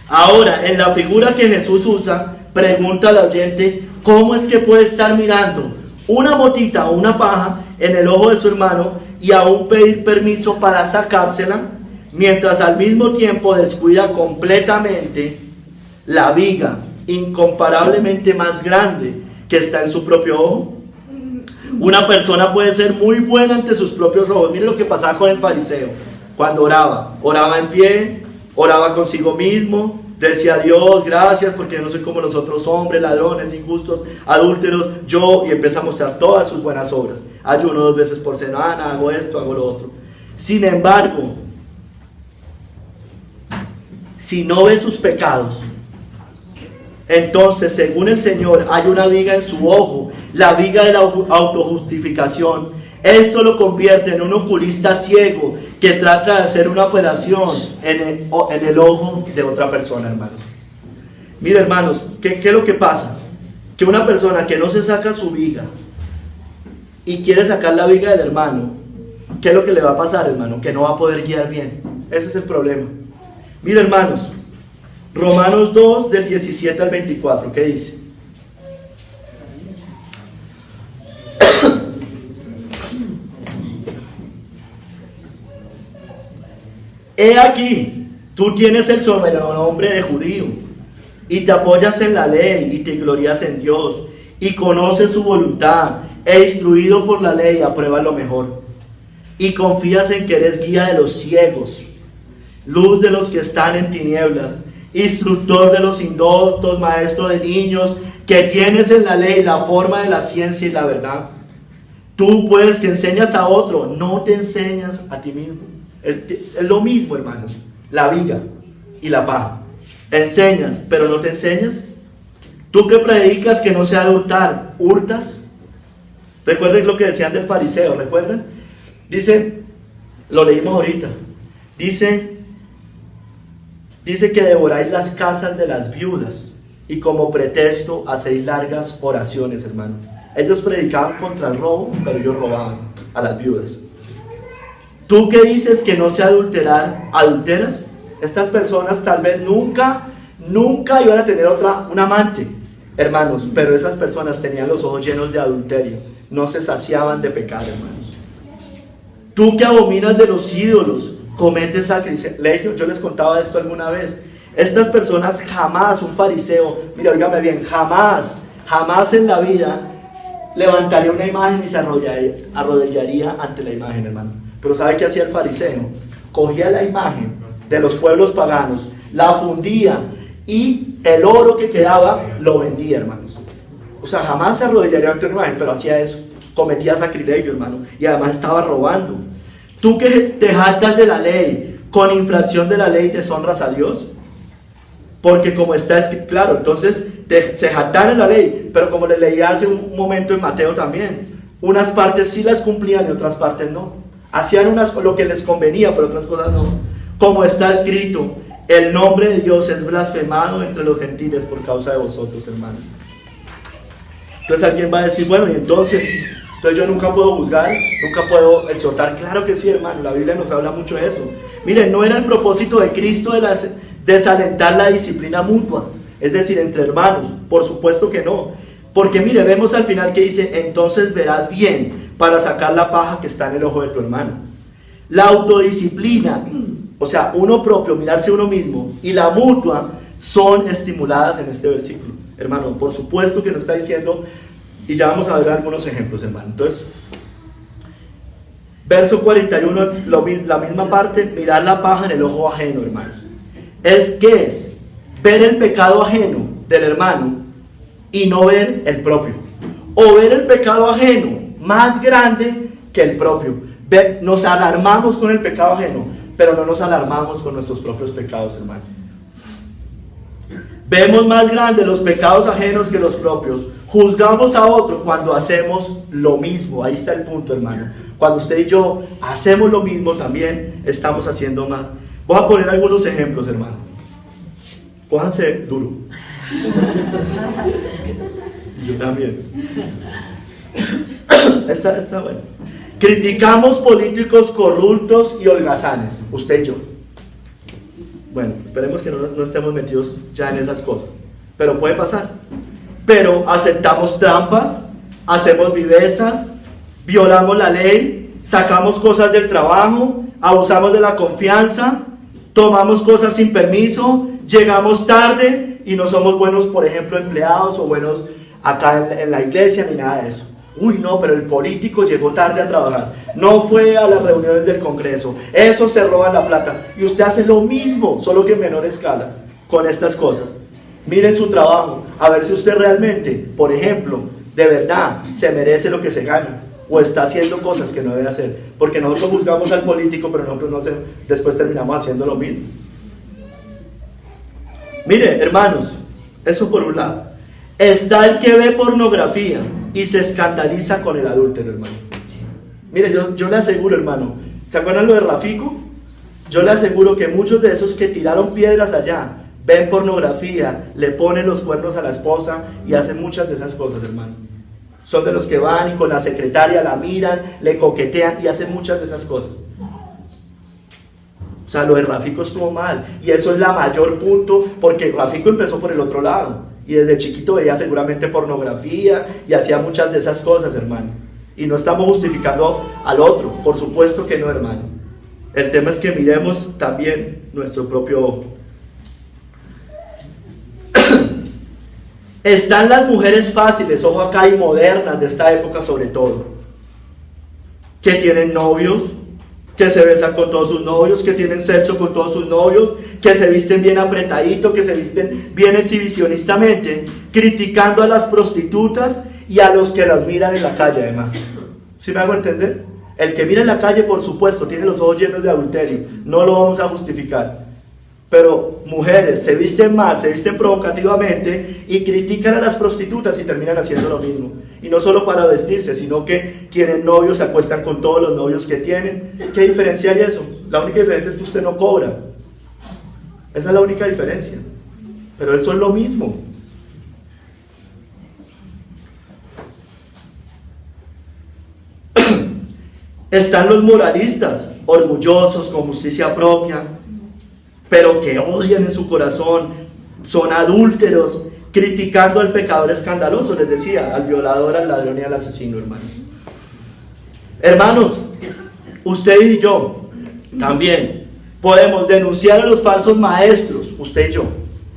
Ahora, en la figura que Jesús usa, pregunta al oyente, ¿cómo es que puede estar mirando una motita o una paja en el ojo de su hermano y aún pedir permiso para sacársela, mientras al mismo tiempo descuida completamente la viga incomparablemente más grande que está en su propio ojo? Una persona puede ser muy buena ante sus propios ojos. Mire lo que pasaba con el fariseo cuando oraba en pie, oraba consigo mismo, decía a Dios, gracias porque yo no soy como los otros hombres, ladrones, injustos, adúlteros, y empieza a mostrar todas sus buenas obras. Ayuno 2 veces por semana, hago esto, hago lo otro. Sin embargo, si no ve sus pecados, entonces, según el Señor, hay una viga en su ojo, la viga de la autojustificación. Esto lo convierte en un oculista ciego que trata de hacer una operación en el ojo de otra persona, hermanos. Mira, hermanos, ¿qué es lo que pasa? Que una persona que no se saca su viga y quiere sacar la viga del hermano, ¿qué es lo que le va a pasar, hermano? Que no va a poder guiar bien. Ese es el problema. Mira, hermanos, Romanos 2, del 17 al 24, ¿qué dice? He aquí, tú tienes el sobrenombre de judío, y te apoyas en la ley, y te glorias en Dios, y conoces su voluntad, e instruido por la ley, apruebas lo mejor, y confías en que eres guía de los ciegos, luz de los que están en tinieblas, instructor de los indoctos, maestro de niños, que tienes en la ley la forma de la ciencia y la verdad. Tú pues que enseñas a otro, no te enseñas a ti mismo. Es lo mismo, hermanos, la viga y la paja. Enseñas, pero no te enseñas. Tú que predicas que no se ha de hurtar, ¿hurtas? Recuerden lo que decían del fariseo, ¿recuerdan? Dice, lo leímos ahorita, dice que devoráis las casas de las viudas y como pretexto hacéis largas oraciones, hermano. Ellos predicaban contra el robo, pero ellos robaban a las viudas. Tú que dices que no se adulterar, ¿adulteras? Estas personas tal vez nunca iban a tener un amante, hermanos, pero esas personas tenían los ojos llenos de adulterio, no se saciaban de pecado, hermanos. Tú que abominas de los ídolos, cometes sacrilegio. Yo les contaba esto alguna vez. Estas personas jamás, un fariseo, mira, óigame bien, jamás en la vida levantaría una imagen y se arrodillaría ante la imagen, hermano. Pero ¿sabe qué hacía el fariseo? Cogía la imagen de los pueblos paganos, la fundía y el oro que quedaba lo vendía, hermanos. O sea, jamás se arrodillaría ante una imagen, pero hacía eso, cometía sacrilegio, hermano, y además estaba robando. Tú que te jactas de la ley, con infracción de la ley deshonras a Dios, porque como está escrito, claro, entonces se jactan en la ley, pero como les leí hace un momento en Mateo también, unas partes sí las cumplían y otras partes no. Hacían lo que les convenía, pero otras cosas no. Como está escrito, el nombre de Dios es blasfemado entre los gentiles por causa de vosotros, hermanos. Entonces alguien va a decir, bueno, y entonces yo nunca puedo juzgar, nunca puedo exhortar. Claro que sí, hermano, la Biblia nos habla mucho de eso. Miren, no era el propósito de Cristo desalentar la disciplina mutua, es decir, entre hermanos, por supuesto que no. Porque mire, vemos al final que dice, entonces verás bien para sacar la paja que está en el ojo de tu hermano. La autodisciplina, o sea, uno propio, mirarse uno mismo, y la mutua son estimuladas en este versículo. Hermano, por supuesto que nos está diciendo, y ya vamos a ver algunos ejemplos, hermano. Entonces, Verso 41, la misma parte, mirar la paja en el ojo ajeno, hermanos. ¿Qué es? Ver el pecado ajeno del hermano y no ver el propio. O ver el pecado ajeno más grande que el propio. Nos alarmamos con el pecado ajeno, pero no nos alarmamos con nuestros propios pecados, hermano. Vemos más grandes los pecados ajenos que los propios. Juzgamos a otro cuando hacemos lo mismo. Ahí está el punto, hermano. Cuando usted y yo hacemos lo mismo, también estamos haciendo más. Voy a poner algunos ejemplos, hermano. Pónganse duro. Yo también. Está bueno. Criticamos políticos corruptos y holgazanes. Usted y yo. Bueno, esperemos que no estemos metidos ya en esas cosas. Pero puede pasar. Pero aceptamos trampas, hacemos vivezas, violamos la ley, sacamos cosas del trabajo, abusamos de la confianza, tomamos cosas sin permiso, llegamos tarde y no somos buenos, por ejemplo, empleados o buenos acá en la iglesia ni nada de eso. Uy, no, pero el político llegó tarde a trabajar, no fue a las reuniones del Congreso, eso se roba la plata. Y usted hace lo mismo, solo que en menor escala, con estas cosas. Miren su trabajo, a ver si usted realmente, por ejemplo, de verdad se merece lo que se gana, o está haciendo cosas que no debe hacer. Porque nosotros juzgamos al político, pero nosotros después terminamos haciendo lo mismo. Mire, hermanos, eso por un lado. Está el que ve pornografía y se escandaliza con el adúltero, hermano. Mire, yo le aseguro, hermano, ¿se acuerdan lo de Rafico? Yo le aseguro que muchos de esos que tiraron piedras allá ven pornografía, le ponen los cuernos a la esposa y hacen muchas de esas cosas, hermano. Son de los que van y con la secretaria la miran, le coquetean y hacen muchas de esas cosas. O sea, lo de Rafico estuvo mal. Y eso es la mayor punto, porque Rafico empezó por el otro lado. Y desde chiquito veía seguramente pornografía y hacía muchas de esas cosas, hermano. Y no estamos justificando al otro, por supuesto que no, hermano. El tema es que miremos también nuestro propio... Están las mujeres fáciles, ojo acá, y modernas de esta época sobre todo, que tienen novios, que se besan con todos sus novios, que tienen sexo con todos sus novios, que se visten bien apretadito, que se visten bien exhibicionistamente, criticando a las prostitutas y a los que las miran en la calle además. ¿Sí me hago entender? El que mira en la calle, por supuesto, tiene los ojos llenos de adulterio, no lo vamos a justificar. Pero mujeres se visten mal, se visten provocativamente y critican a las prostitutas y terminan haciendo lo mismo. Y no solo para vestirse, sino que tienen novios, se acuestan con todos los novios que tienen. ¿Qué diferencia hay eso? La única diferencia es que usted no cobra. Esa es la única diferencia. Pero eso es lo mismo. Están los moralistas, orgullosos, con justicia propia, pero que odian en su corazón, son adúlteros, criticando al pecador escandaloso, les decía, al violador, al ladrón y al asesino, hermanos. Hermanos, usted y yo también podemos denunciar a los falsos maestros, usted y yo.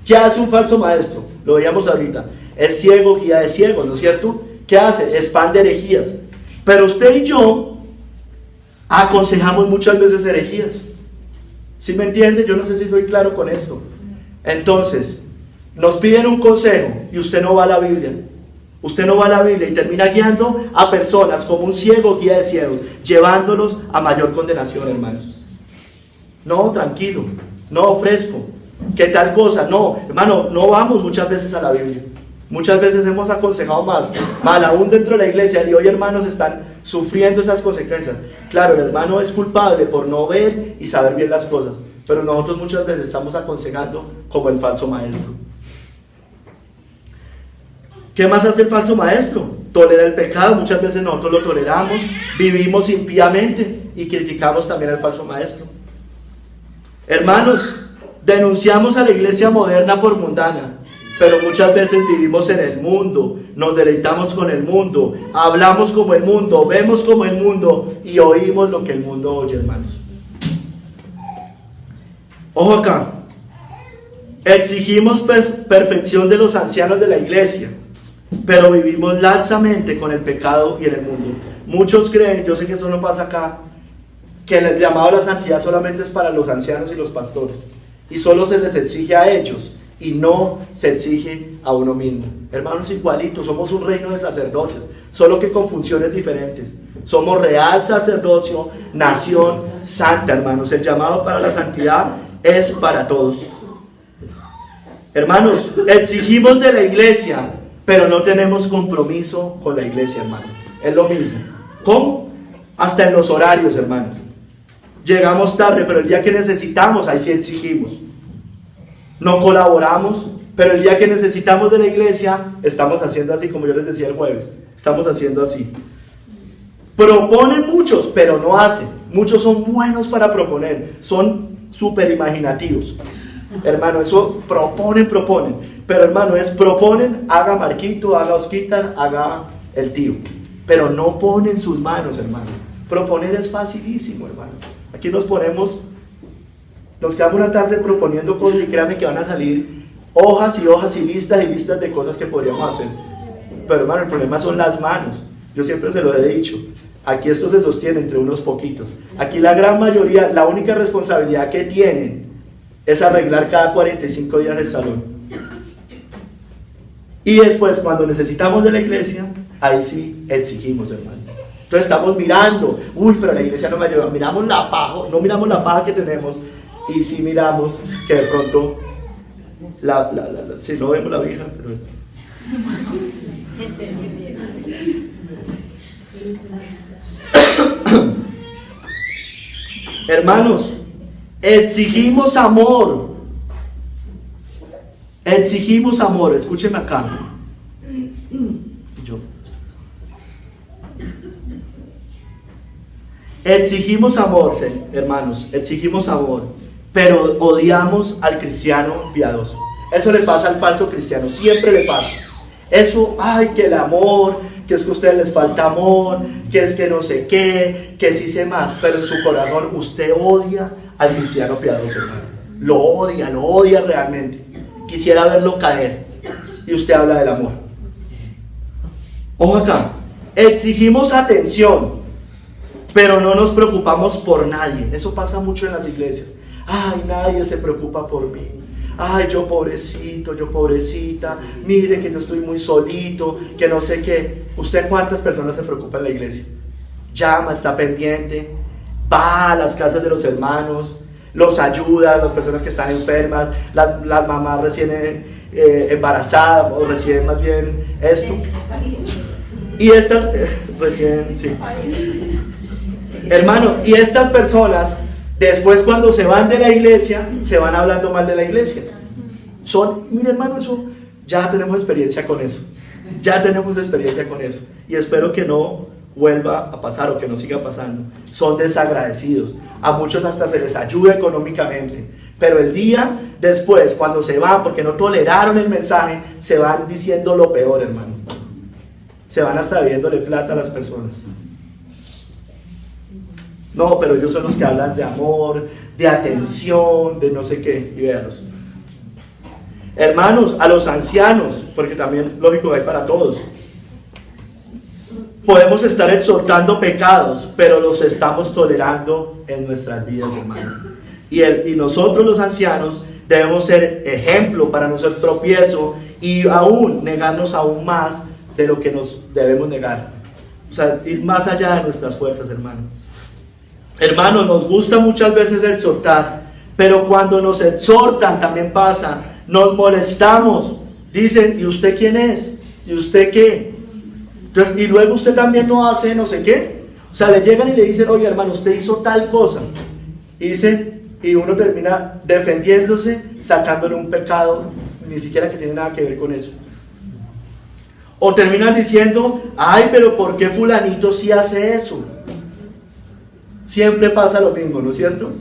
¿Qué hace un falso maestro? Lo veíamos ahorita. Es ciego, guía de ciegos, ¿no es cierto? ¿Qué hace? Expande herejías. Pero usted y yo aconsejamos muchas veces herejías. ¿Sí me entiende? Yo no sé si soy claro con esto. Entonces, nos piden un consejo y usted no va a la Biblia. Usted no va a la Biblia y termina guiando a personas como un ciego guía de ciegos, llevándolos a mayor condenación, hermanos. No, tranquilo, no, fresco. ¿Qué tal cosa? No, hermano, no vamos muchas veces a la Biblia. Muchas veces hemos aconsejado mal aún dentro de la iglesia, y hoy hermanos están sufriendo esas consecuencias. Claro, el hermano es culpable por no ver y saber bien las cosas, pero nosotros muchas veces estamos aconsejando como el falso maestro. ¿Qué más hace el falso maestro? Tolera el pecado, muchas veces nosotros lo toleramos, vivimos impíamente y criticamos también al falso maestro. Hermanos, denunciamos a la iglesia moderna por mundana, pero muchas veces vivimos en el mundo, nos deleitamos con el mundo, hablamos como el mundo, vemos como el mundo y oímos lo que el mundo oye, hermanos. Ojo acá, exigimos perfección de los ancianos de la iglesia, pero vivimos laxamente con el pecado y en el mundo. Muchos creen, yo sé que eso no pasa acá, que el llamado a la santidad solamente es para los ancianos y los pastores, y solo se les exige a ellos, y no se exige a uno mismo. Hermanos, igualitos, somos un reino de sacerdotes, solo que con funciones diferentes. Somos real sacerdocio, nación santa, hermanos. El llamado para la santidad es para todos. Hermanos, exigimos de la iglesia, pero no tenemos compromiso con la iglesia, hermano. Es lo mismo. ¿Cómo? Hasta en los horarios, hermano. Llegamos tarde, pero el día que necesitamos, ahí sí exigimos. No colaboramos, pero el día que necesitamos de la iglesia, estamos haciendo así, como yo les decía el jueves. Estamos haciendo así. Proponen muchos, pero no hacen. Muchos son buenos para proponer, son súper imaginativos. Hermano, eso proponen. Pero hermano, es proponen, haga Marquito, haga Osquitar, haga el tío. Pero no ponen sus manos, hermano. Proponer es facilísimo, hermano. Aquí nos quedamos una tarde proponiendo cosas y créanme que van a salir hojas y listas de cosas que podríamos hacer. Pero hermano, el problema son las manos. Yo siempre se lo he dicho. Aquí esto se sostiene entre unos poquitos. Aquí la gran mayoría, la única responsabilidad que tienen es arreglar cada 45 días el salón. Y después, cuando necesitamos de la iglesia, ahí sí exigimos, hermano. Entonces estamos mirando, pero la iglesia no me ayuda. Miramos la paja, no miramos la paja que tenemos, y sí miramos que de pronto, si no vemos la vieja, pero esto. Hermanos, exigimos amor. Exigimos amor. Escúchenme acá. Exigimos amor, hermanos. Exigimos amor. Pero odiamos al cristiano piadoso. Eso le pasa al falso cristiano. Siempre le pasa. Eso, que el amor, que es que a ustedes les falta amor, que es que no sé qué, que sí sé más, pero en su corazón usted odia al cristiano piadoso, hermano. Lo odia realmente. Quisiera verlo caer. Y usted habla del amor. Ojo acá. Exigimos atención, pero no nos preocupamos por nadie. Eso pasa mucho en las iglesias. Nadie se preocupa por mí. Yo pobrecito, yo pobrecita, mire que yo estoy muy solito, que no sé qué. ¿Usted cuántas personas se preocupa en la iglesia? Llama, está pendiente, va a las casas de los hermanos, los ayuda, las personas que están enfermas, las mamás recién embarazadas, o recién más bien esto. Y estas, recién, sí. Hermano, y estas personas, después cuando se van de la iglesia, se van hablando mal de la iglesia. Mire hermano, eso, ya tenemos experiencia con eso. Y espero que no vuelva a pasar o que no siga pasando. Son desagradecidos. A muchos hasta se les ayuda económicamente. Pero el día después, cuando se van, porque no toleraron el mensaje, se van diciendo lo peor, hermano. Se van hasta bebiéndole plata a las personas. No, pero ellos son los que hablan de amor, de atención, de no sé qué. Y véanlos. Hermanos, a los ancianos, porque también, lógico, hay para todos. Podemos estar exhortando pecados, pero los estamos tolerando en nuestras vidas, hermanos. Y nosotros los ancianos debemos ser ejemplo para no ser tropiezo y aún negarnos aún más de lo que nos debemos negar. O sea, ir más allá de nuestras fuerzas, hermano. Hermano, nos gusta muchas veces exhortar, pero cuando nos exhortan también pasa, nos molestamos, dicen, ¿y usted quién es? ¿Y usted qué? Entonces, y luego usted también no hace no sé qué. O sea, le llegan y le dicen, oye hermano, usted hizo tal cosa. Y uno termina defendiéndose, sacándole un pecado, ni siquiera que tiene nada que ver con eso. O terminan diciendo, pero ¿por qué fulanito sí hace eso? Siempre pasa lo mismo, ¿no es cierto?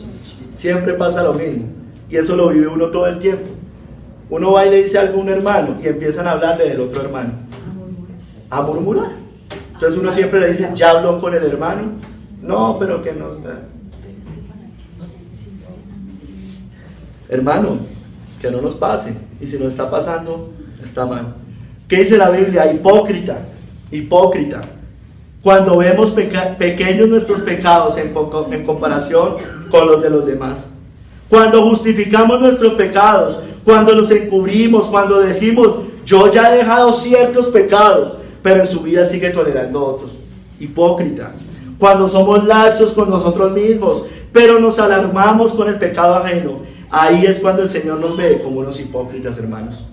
Siempre pasa lo mismo. Y eso lo vive uno todo el tiempo. Uno va y le dice algo a un hermano y empiezan a hablarle del otro hermano. A murmurar. Entonces uno siempre le dice, ¿ya habló con el hermano? No, pero que no. Hermano, que no nos pase. Y si nos está pasando, está mal. ¿Qué dice la Biblia? Hipócrita. cuando vemos pequeños nuestros pecados en comparación con los de los demás. Cuando justificamos nuestros pecados, cuando los encubrimos, cuando decimos, yo ya he dejado ciertos pecados, pero en su vida sigue tolerando otros. Hipócrita. Cuando somos laxos con nosotros mismos, pero nos alarmamos con el pecado ajeno, ahí es cuando el Señor nos ve como unos hipócritas, hermanos.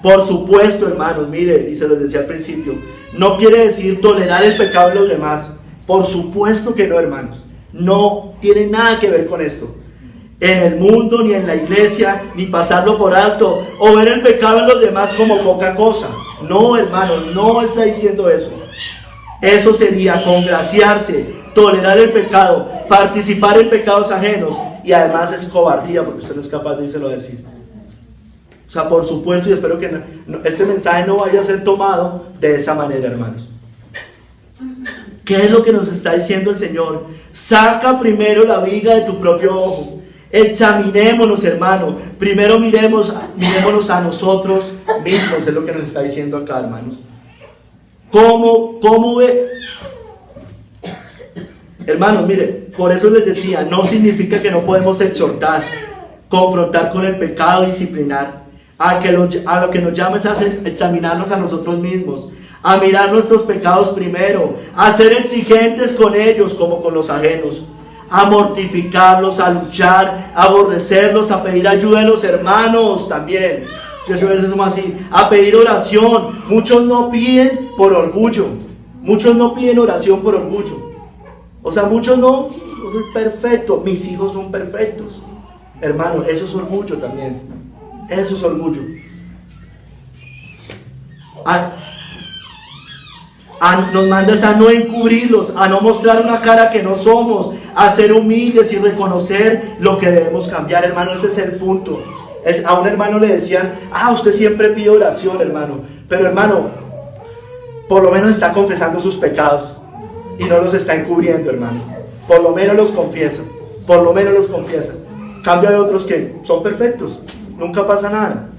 Por supuesto, hermanos, mire, y se los decía al principio, no quiere decir tolerar el pecado de los demás. Por supuesto que no, hermanos. No tiene nada que ver con esto. En el mundo, ni en la iglesia, ni pasarlo por alto, o ver el pecado en los demás como poca cosa. No, hermanos, no está diciendo eso. Eso sería congraciarse, tolerar el pecado, participar en pecados ajenos, y además es cobardía, porque usted no es capaz de írselo a decir. O sea, por supuesto, y espero que este mensaje no vaya a ser tomado de esa manera, hermanos. ¿Qué es lo que nos está diciendo el Señor? Saca primero la viga de tu propio ojo. Examinémonos, hermano. Primero mirémonos a nosotros mismos, es lo que nos está diciendo acá, hermanos. ¿Cómo ve? Hermanos, mire, por eso les decía, no significa que no podemos exhortar, confrontar con el pecado, disciplinar. A lo que nos llama es a examinarnos a nosotros mismos, a mirar nuestros pecados primero, a ser exigentes con ellos como con los ajenos, a mortificarlos, a luchar, a aborrecerlos, a pedir ayuda de los hermanos también. Yo a veces somos así, a pedir oración. Muchos no piden por orgullo, muchos no piden oración por orgullo. O sea, muchos no, es perfecto, mis hijos son perfectos. Hermano, eso es orgullo también. Eso es orgullo. Nos mandas a no encubrirlos, a no mostrar una cara que no somos, a ser humildes y reconocer lo que debemos cambiar, hermano. Ese es el punto. A un hermano le decían, usted siempre pide oración, hermano. Pero hermano, por lo menos está confesando sus pecados y no los está encubriendo, hermano. Por lo menos los confiesa. Por lo menos los confiesa. Cambio de otros que son perfectos. Nunca pasa nada.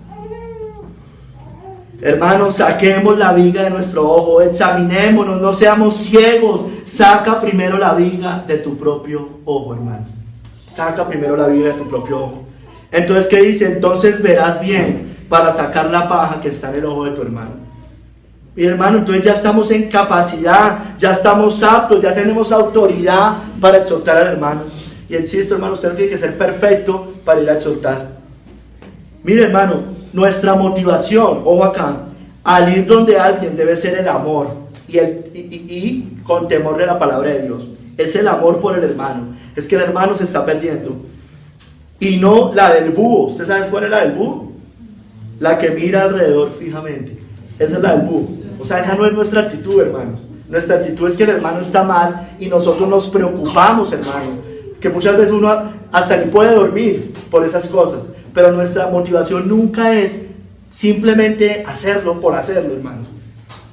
Hermanos, saquemos la viga de nuestro ojo, examinémonos, no seamos ciegos. Saca primero la viga de tu propio ojo, hermano. Saca primero la viga de tu propio ojo. Entonces, ¿qué dice? Entonces verás bien para sacar la paja que está en el ojo de tu hermano. Y hermano, entonces ya estamos en capacidad, ya estamos aptos, ya tenemos autoridad para exhortar al hermano. Y insisto, hermano, usted no tiene que ser perfecto para ir a exhortar. Mire, hermano, nuestra motivación, ojo acá, al ir donde alguien debe ser el amor y con temor de la palabra de Dios. Es el amor por el hermano. Es que el hermano se está perdiendo. Y no la del búho. ¿Usted sabe cuál es la del búho? La que mira alrededor fijamente. Esa es la del búho. O sea, esa no es nuestra actitud, hermanos. Nuestra actitud es que el hermano está mal y nosotros nos preocupamos, hermano. Que muchas veces uno hasta ni puede dormir por esas cosas. Pero nuestra motivación nunca es simplemente hacerlo por hacerlo, hermanos.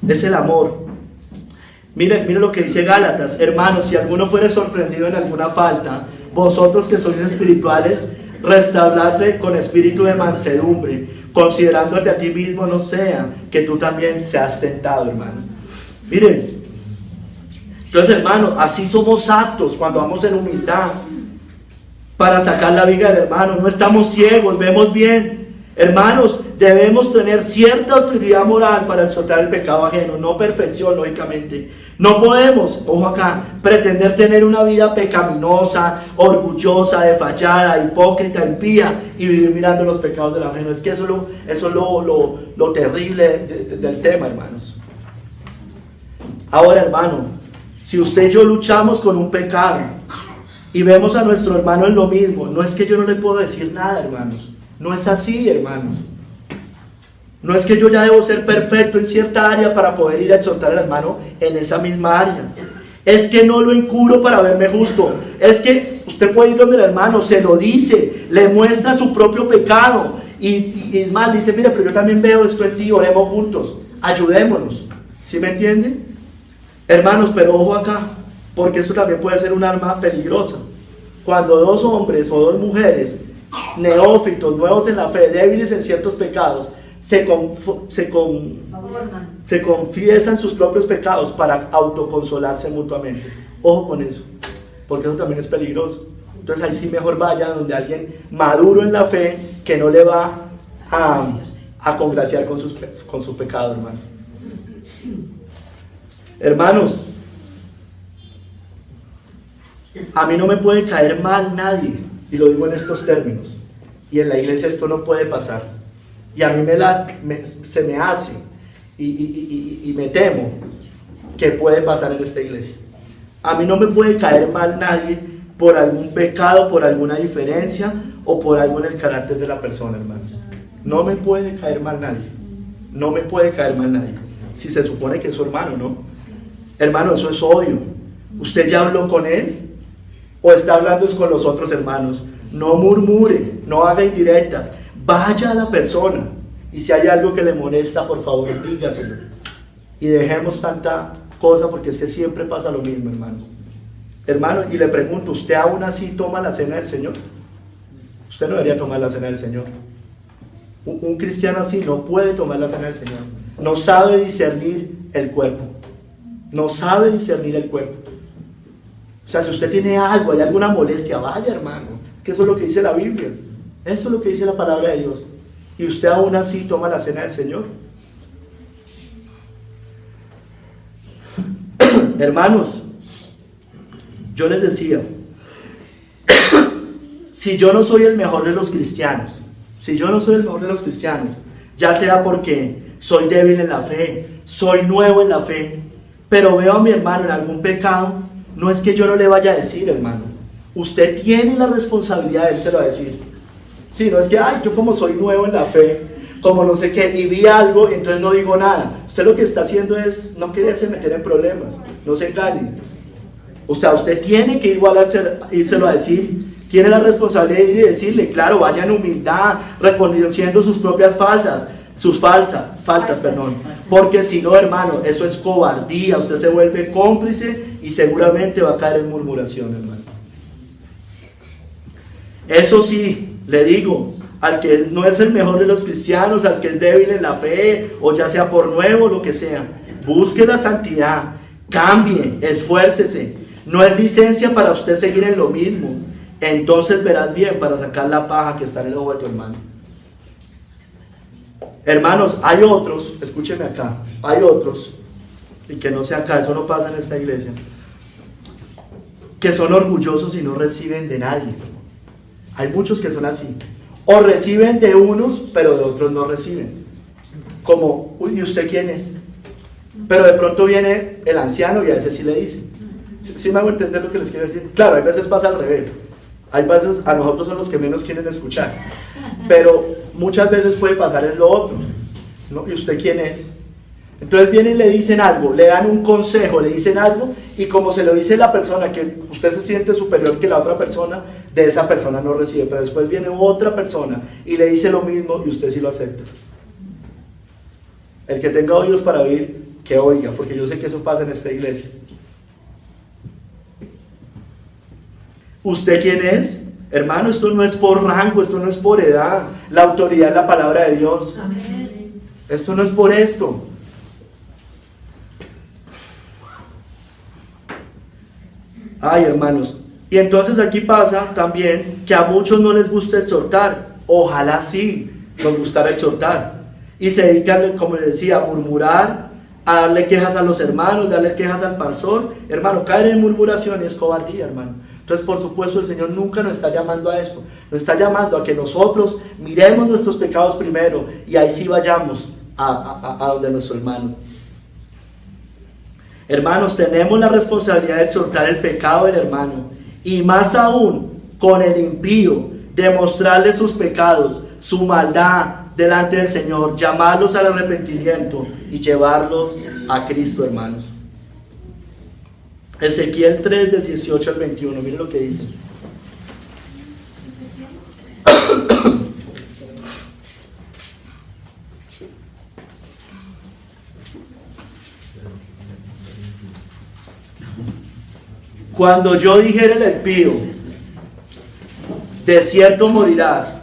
Es el amor. Mire lo que dice Gálatas. Hermanos, si alguno fuere sorprendido en alguna falta, vosotros que sois espirituales, restauradle con espíritu de mansedumbre, considerándote a ti mismo, no sea que tú también seas tentado, hermanos. Miren, entonces, hermanos, así somos aptos cuando vamos en humildad para sacar la viga del hermano. No estamos ciegos, vemos bien. Hermanos, debemos tener cierta autoridad moral para exhortar el pecado ajeno, no perfección, lógicamente. No podemos, ojo acá, pretender tener una vida pecaminosa, orgullosa, desfachada, hipócrita, impía y vivir mirando los pecados del ajeno. Es que eso es lo terrible del tema, hermanos. Ahora, hermano, si usted y yo luchamos con un pecado y vemos a nuestro hermano en lo mismo, no es que yo no le puedo decir nada, hermanos. No es así, hermanos. No es que yo ya debo ser perfecto en cierta área para poder ir a exhortar al hermano en esa misma área. Es que no lo encubro para verme justo. Es que usted puede ir donde el hermano, se lo dice, le muestra su propio pecado. Y es más, dice, mira, pero yo también veo esto en ti, oremos juntos, ayudémonos. ¿Sí me entiende? Hermanos, pero ojo acá, porque esto también puede ser un arma peligrosa. Cuando dos hombres o dos mujeres neófitos, nuevos en la fe, débiles en ciertos pecados, se confiesan sus propios pecados para autoconsolarse mutuamente. Ojo con eso, porque eso también es peligroso. Entonces ahí sí mejor vaya donde alguien maduro en la fe, que no le va a congraciar con su pecado, hermano. Hermanos, a mí no me puede caer mal nadie, y lo digo en estos términos, y en la iglesia esto no puede pasar, y a mí se me hace y me temo que puede pasar en esta iglesia. A mí no me puede caer mal nadie por algún pecado, por alguna diferencia o por algo en el carácter de la persona, hermanos. No me puede caer mal nadie, no me puede caer mal nadie, si se supone que es su hermano, ¿no? Hermano, eso es odio. ¿Usted ya habló con él? ¿O está hablando con los otros hermanos? No murmure, no haga indirectas. Vaya a la persona. Y si hay algo que le molesta, por favor, dígaselo. Y dejemos tanta cosa, porque es que siempre pasa lo mismo, hermanos. Hermano, y le pregunto, ¿usted aún así toma la cena del Señor? Usted no debería tomar la cena del Señor. Un cristiano así no puede tomar la cena del Señor. No sabe discernir el cuerpo. No sabe discernir el cuerpo. O sea, si usted tiene algo, hay alguna molestia, vaya, hermano. Es que eso es lo que dice la Biblia. Eso es lo que dice la palabra de Dios. Y usted aún así toma la cena del Señor. Hermanos, yo les decía, si yo no soy el mejor de los cristianos, ya sea porque soy débil en la fe, soy nuevo en la fe, pero veo a mi hermano en algún pecado, no es que yo no le vaya a decir, hermano. Usted tiene la responsabilidad de írselo a decir. Sí, no es que, yo como soy nuevo en la fe, como no sé qué, y vi algo, y entonces no digo nada. Usted lo que está haciendo es no quererse meter en problemas. No se engañe. O sea, usted tiene que igual írselo a decir. Tiene la responsabilidad de ir y decirle, claro, vaya en humildad, reconociendo sus propias faltas, perdón. Porque si no, hermano, eso es cobardía. Usted se vuelve cómplice y seguramente va a caer en murmuración, hermano. Eso sí, le digo, al que no es el mejor de los cristianos, al que es débil en la fe, o ya sea por nuevo, lo que sea, busque la santidad, cambie, esfuércese. No es licencia para usted seguir en lo mismo. Entonces verás bien para sacar la paja que está en el ojo de tu hermano. Hermanos, hay otros, escúcheme acá, hay otros, y que no sea acá, eso no pasa en esta iglesia, que son orgullosos y no reciben de nadie. Hay muchos que son así. O reciben de unos, pero de otros no reciben. Como, uy, ¿y usted quién es? Pero de pronto viene el anciano y a ese sí le dice. ¿Sí me hago entender lo que les quiero decir? Claro, hay veces pasa al revés. Hay veces a nosotros son los que menos quieren escuchar. Pero muchas veces puede pasar en lo otro, ¿no? ¿Y usted quién es? Entonces vienen y le dicen algo, le dan un consejo, le dicen algo, y como se lo dice la persona, que usted se siente superior que la otra persona, de esa persona no recibe. Pero después viene otra persona y le dice lo mismo y usted sí lo acepta. El que tenga oídos para oír, que oiga, porque yo sé que eso pasa en esta iglesia. ¿Usted quién es? Hermano, esto no es por rango, esto no es por edad. La autoridad es la palabra de Dios. Amén. Esto no es por esto. Ay, hermanos. Y entonces aquí pasa también que a muchos no les gusta exhortar. Ojalá sí nos gustara exhortar. Y se dedican, como les decía, a murmurar, a darle quejas a los hermanos, darle quejas al pastor. Hermano, caer en murmuración es cobardía, hermano. Entonces, por supuesto, el Señor nunca nos está llamando a esto. Nos está llamando a que nosotros miremos nuestros pecados primero y ahí sí vayamos a donde nuestro hermano. Hermanos, tenemos la responsabilidad de exhortar el pecado del hermano y más aún con el impío, demostrarle sus pecados, su maldad delante del Señor, llamarlos al arrepentimiento y llevarlos a Cristo, hermanos. Ezequiel 3 del 18 al 21, miren lo que dice. Cuando yo dijere al impío, de cierto morirás,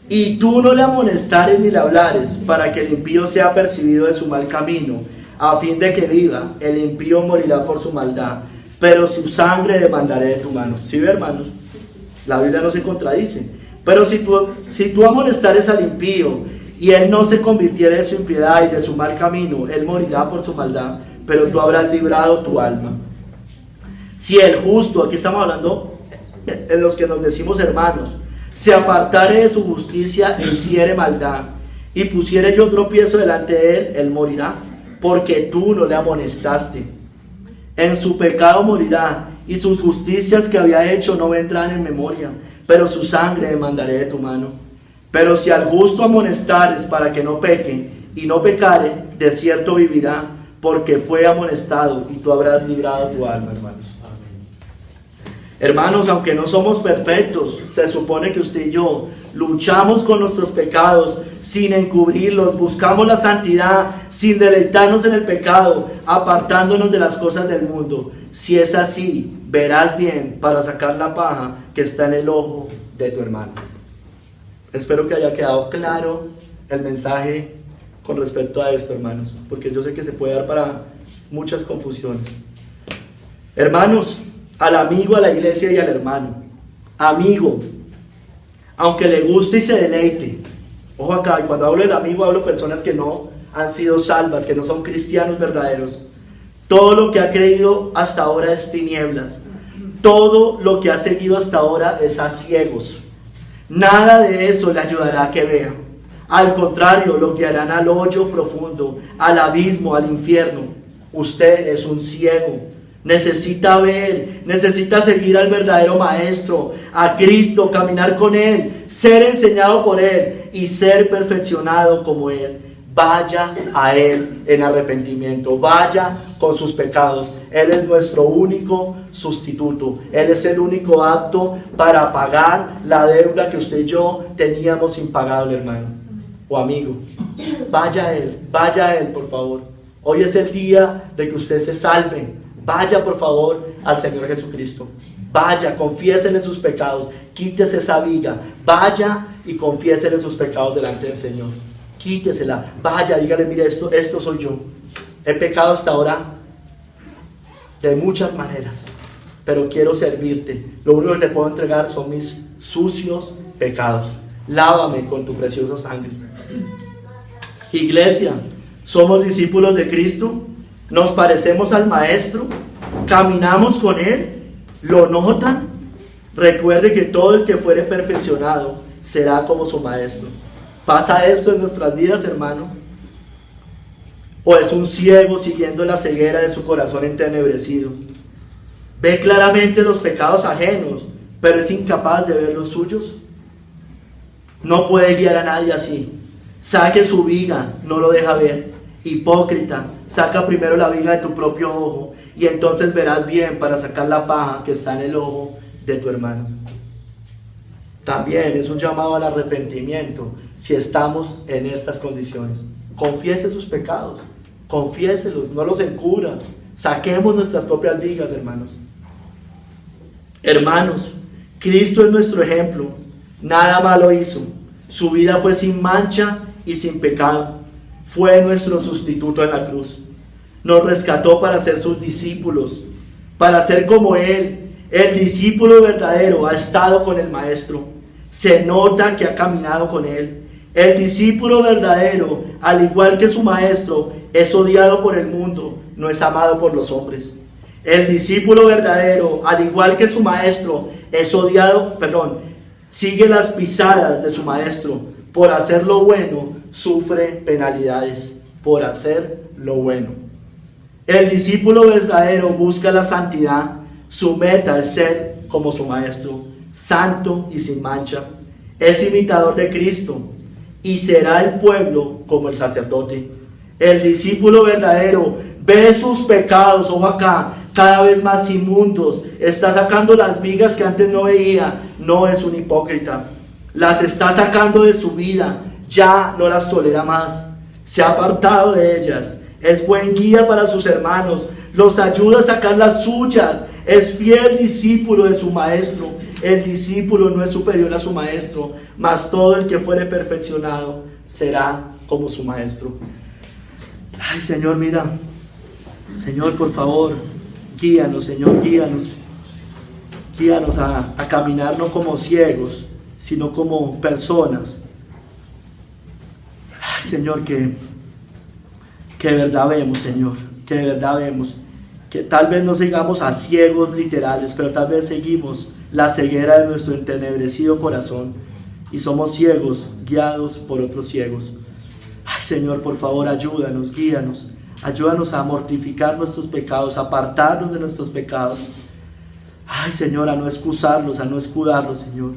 y tú no le amonestares ni le hablares, para que el impío sea percibido de su mal camino, a fin de que viva, el impío morirá por su maldad, pero su sangre demandaré de tu mano. ¿Sí ve, hermanos? La Biblia no se contradice. Pero si tú amonestares al impío, y él no se convirtiera de su impiedad y de su mal camino, él morirá por su maldad, pero tú habrás librado tu alma. Si el justo, aquí estamos hablando en los que nos decimos hermanos, se apartare de su justicia e hiciere maldad, y pusiere yo tropiezo delante de él, él morirá, porque tú no le amonestaste. En su pecado morirá, y sus justicias que había hecho no vendrán en memoria, pero su sangre demandaré de tu mano. Pero si al justo amonestares para que no peque, y no pecare, de cierto vivirá, porque fue amonestado, y tú habrás librado tu alma, hermanos. Hermanos, aunque no somos perfectos, se supone que usted y yo luchamos con nuestros pecados sin encubrirlos, buscamos la santidad sin deleitarnos en el pecado, apartándonos de las cosas del mundo. Si es así, verás bien para sacar la paja que está en el ojo de tu hermano. Espero que haya quedado claro el mensaje con respecto a esto, hermanos, porque yo sé que se puede dar para muchas confusiones. Hermanos, al amigo, a la iglesia y al hermano. Amigo, aunque le guste y se deleite. Ojo acá, y cuando hablo del amigo, hablo de personas que no han sido salvas, que no son cristianos verdaderos. Todo lo que ha creído hasta ahora es tinieblas. Todo lo que ha seguido hasta ahora es a ciegos. Nada de eso le ayudará a que vea. Al contrario, lo guiarán al hoyo profundo, al abismo, al infierno. Usted es un ciego. Necesita ver, necesita seguir al verdadero maestro, a Cristo, caminar con Él, ser enseñado por Él y ser perfeccionado como Él. Vaya a Él en arrepentimiento, vaya con sus pecados. Él es nuestro único sustituto. Él es el único apto para pagar la deuda que usted y yo teníamos impagable, hermano o amigo. Vaya a Él, por favor. Hoy es el día de que usted se salve. Vaya por favor al Señor Jesucristo. Vaya, confiésele sus pecados. Quítese esa viga. Vaya y confiésele sus pecados delante del Señor. Quítesela. Vaya, dígale, mire, esto soy yo. He pecado hasta ahora de muchas maneras, pero quiero servirte. Lo único que te puedo entregar son mis sucios pecados. Lávame con tu preciosa sangre. Iglesia, somos discípulos de Cristo. Nos parecemos al Maestro, caminamos con Él, ¿lo notan? Recuerde que todo el que fuere perfeccionado será como su Maestro. ¿Pasa esto en nuestras vidas, hermano? ¿O es un ciego siguiendo la ceguera de su corazón entenebrecido? Ve claramente los pecados ajenos, pero es incapaz de ver los suyos. No puede guiar a nadie así. Saque su viga, no lo deja ver. Hipócrita, saca primero la viga de tu propio ojo y entonces verás bien para sacar la paja que está en el ojo de tu hermano. También es un llamado al arrepentimiento si estamos en estas condiciones. Confiese sus pecados, confiéselos, no los encubra. Saquemos nuestras propias vigas, hermanos. Hermanos, Cristo es nuestro ejemplo. Nada malo hizo. Su vida fue sin mancha y sin pecado. Fue nuestro sustituto en la cruz. Nos rescató para ser sus discípulos, para ser como Él. El discípulo verdadero ha estado con el Maestro. Se nota que ha caminado con Él. El discípulo verdadero, al igual que su Maestro, es odiado por el mundo, no es amado por los hombres. El discípulo verdadero, al igual que su Maestro, sigue las pisadas de su Maestro. Por hacer lo bueno, sufre penalidades por hacer lo bueno. El discípulo verdadero busca la santidad. Su meta es ser como su Maestro, santo y sin mancha. Es imitador de Cristo y será el pueblo como el sacerdote. El discípulo verdadero ve sus pecados, ojo acá, cada vez más inmundos. Está sacando las vigas que antes no veía. No es un hipócrita. Las está sacando de su vida, ya no las tolera más, se ha apartado de ellas, es buen guía para sus hermanos, los ayuda a sacar las suyas, es fiel discípulo de su Maestro, El discípulo no es superior a su maestro, mas todo el que fuere perfeccionado será como su maestro. Ay, Señor, mira. Señor, por favor, guíanos, Señor, guíanos. Guíanos a caminar no como ciegos, sino como personas. Ay, Señor, que de verdad vemos, Señor, que de verdad vemos. Que tal vez no sigamos a ciegos literales, pero tal vez seguimos la ceguera de nuestro entenebrecido corazón y somos ciegos guiados por otros ciegos. Ay, Señor, por favor, ayúdanos, guíanos, ayúdanos a mortificar nuestros pecados, a apartarnos de nuestros pecados. Ay, Señor, a no excusarlos, a no escudarlos, Señor.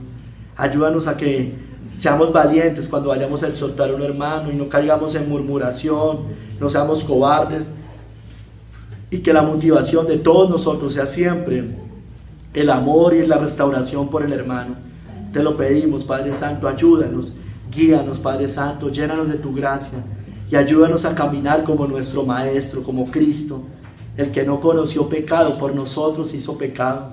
Ayúdanos a que seamos valientes cuando vayamos a exhortar a un hermano y no caigamos en murmuración, no seamos cobardes. Y que la motivación de todos nosotros sea siempre el amor y la restauración por el hermano. Te lo pedimos, Padre Santo, ayúdanos, guíanos, Padre Santo, llénanos de tu gracia y ayúdanos a caminar como nuestro Maestro, como Cristo, el que no conoció pecado, por nosotros hizo pecado.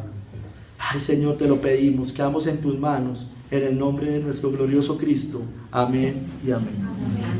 Ay, Señor, te lo pedimos, quedamos en tus manos, en el nombre de nuestro glorioso Cristo. Amén y amén.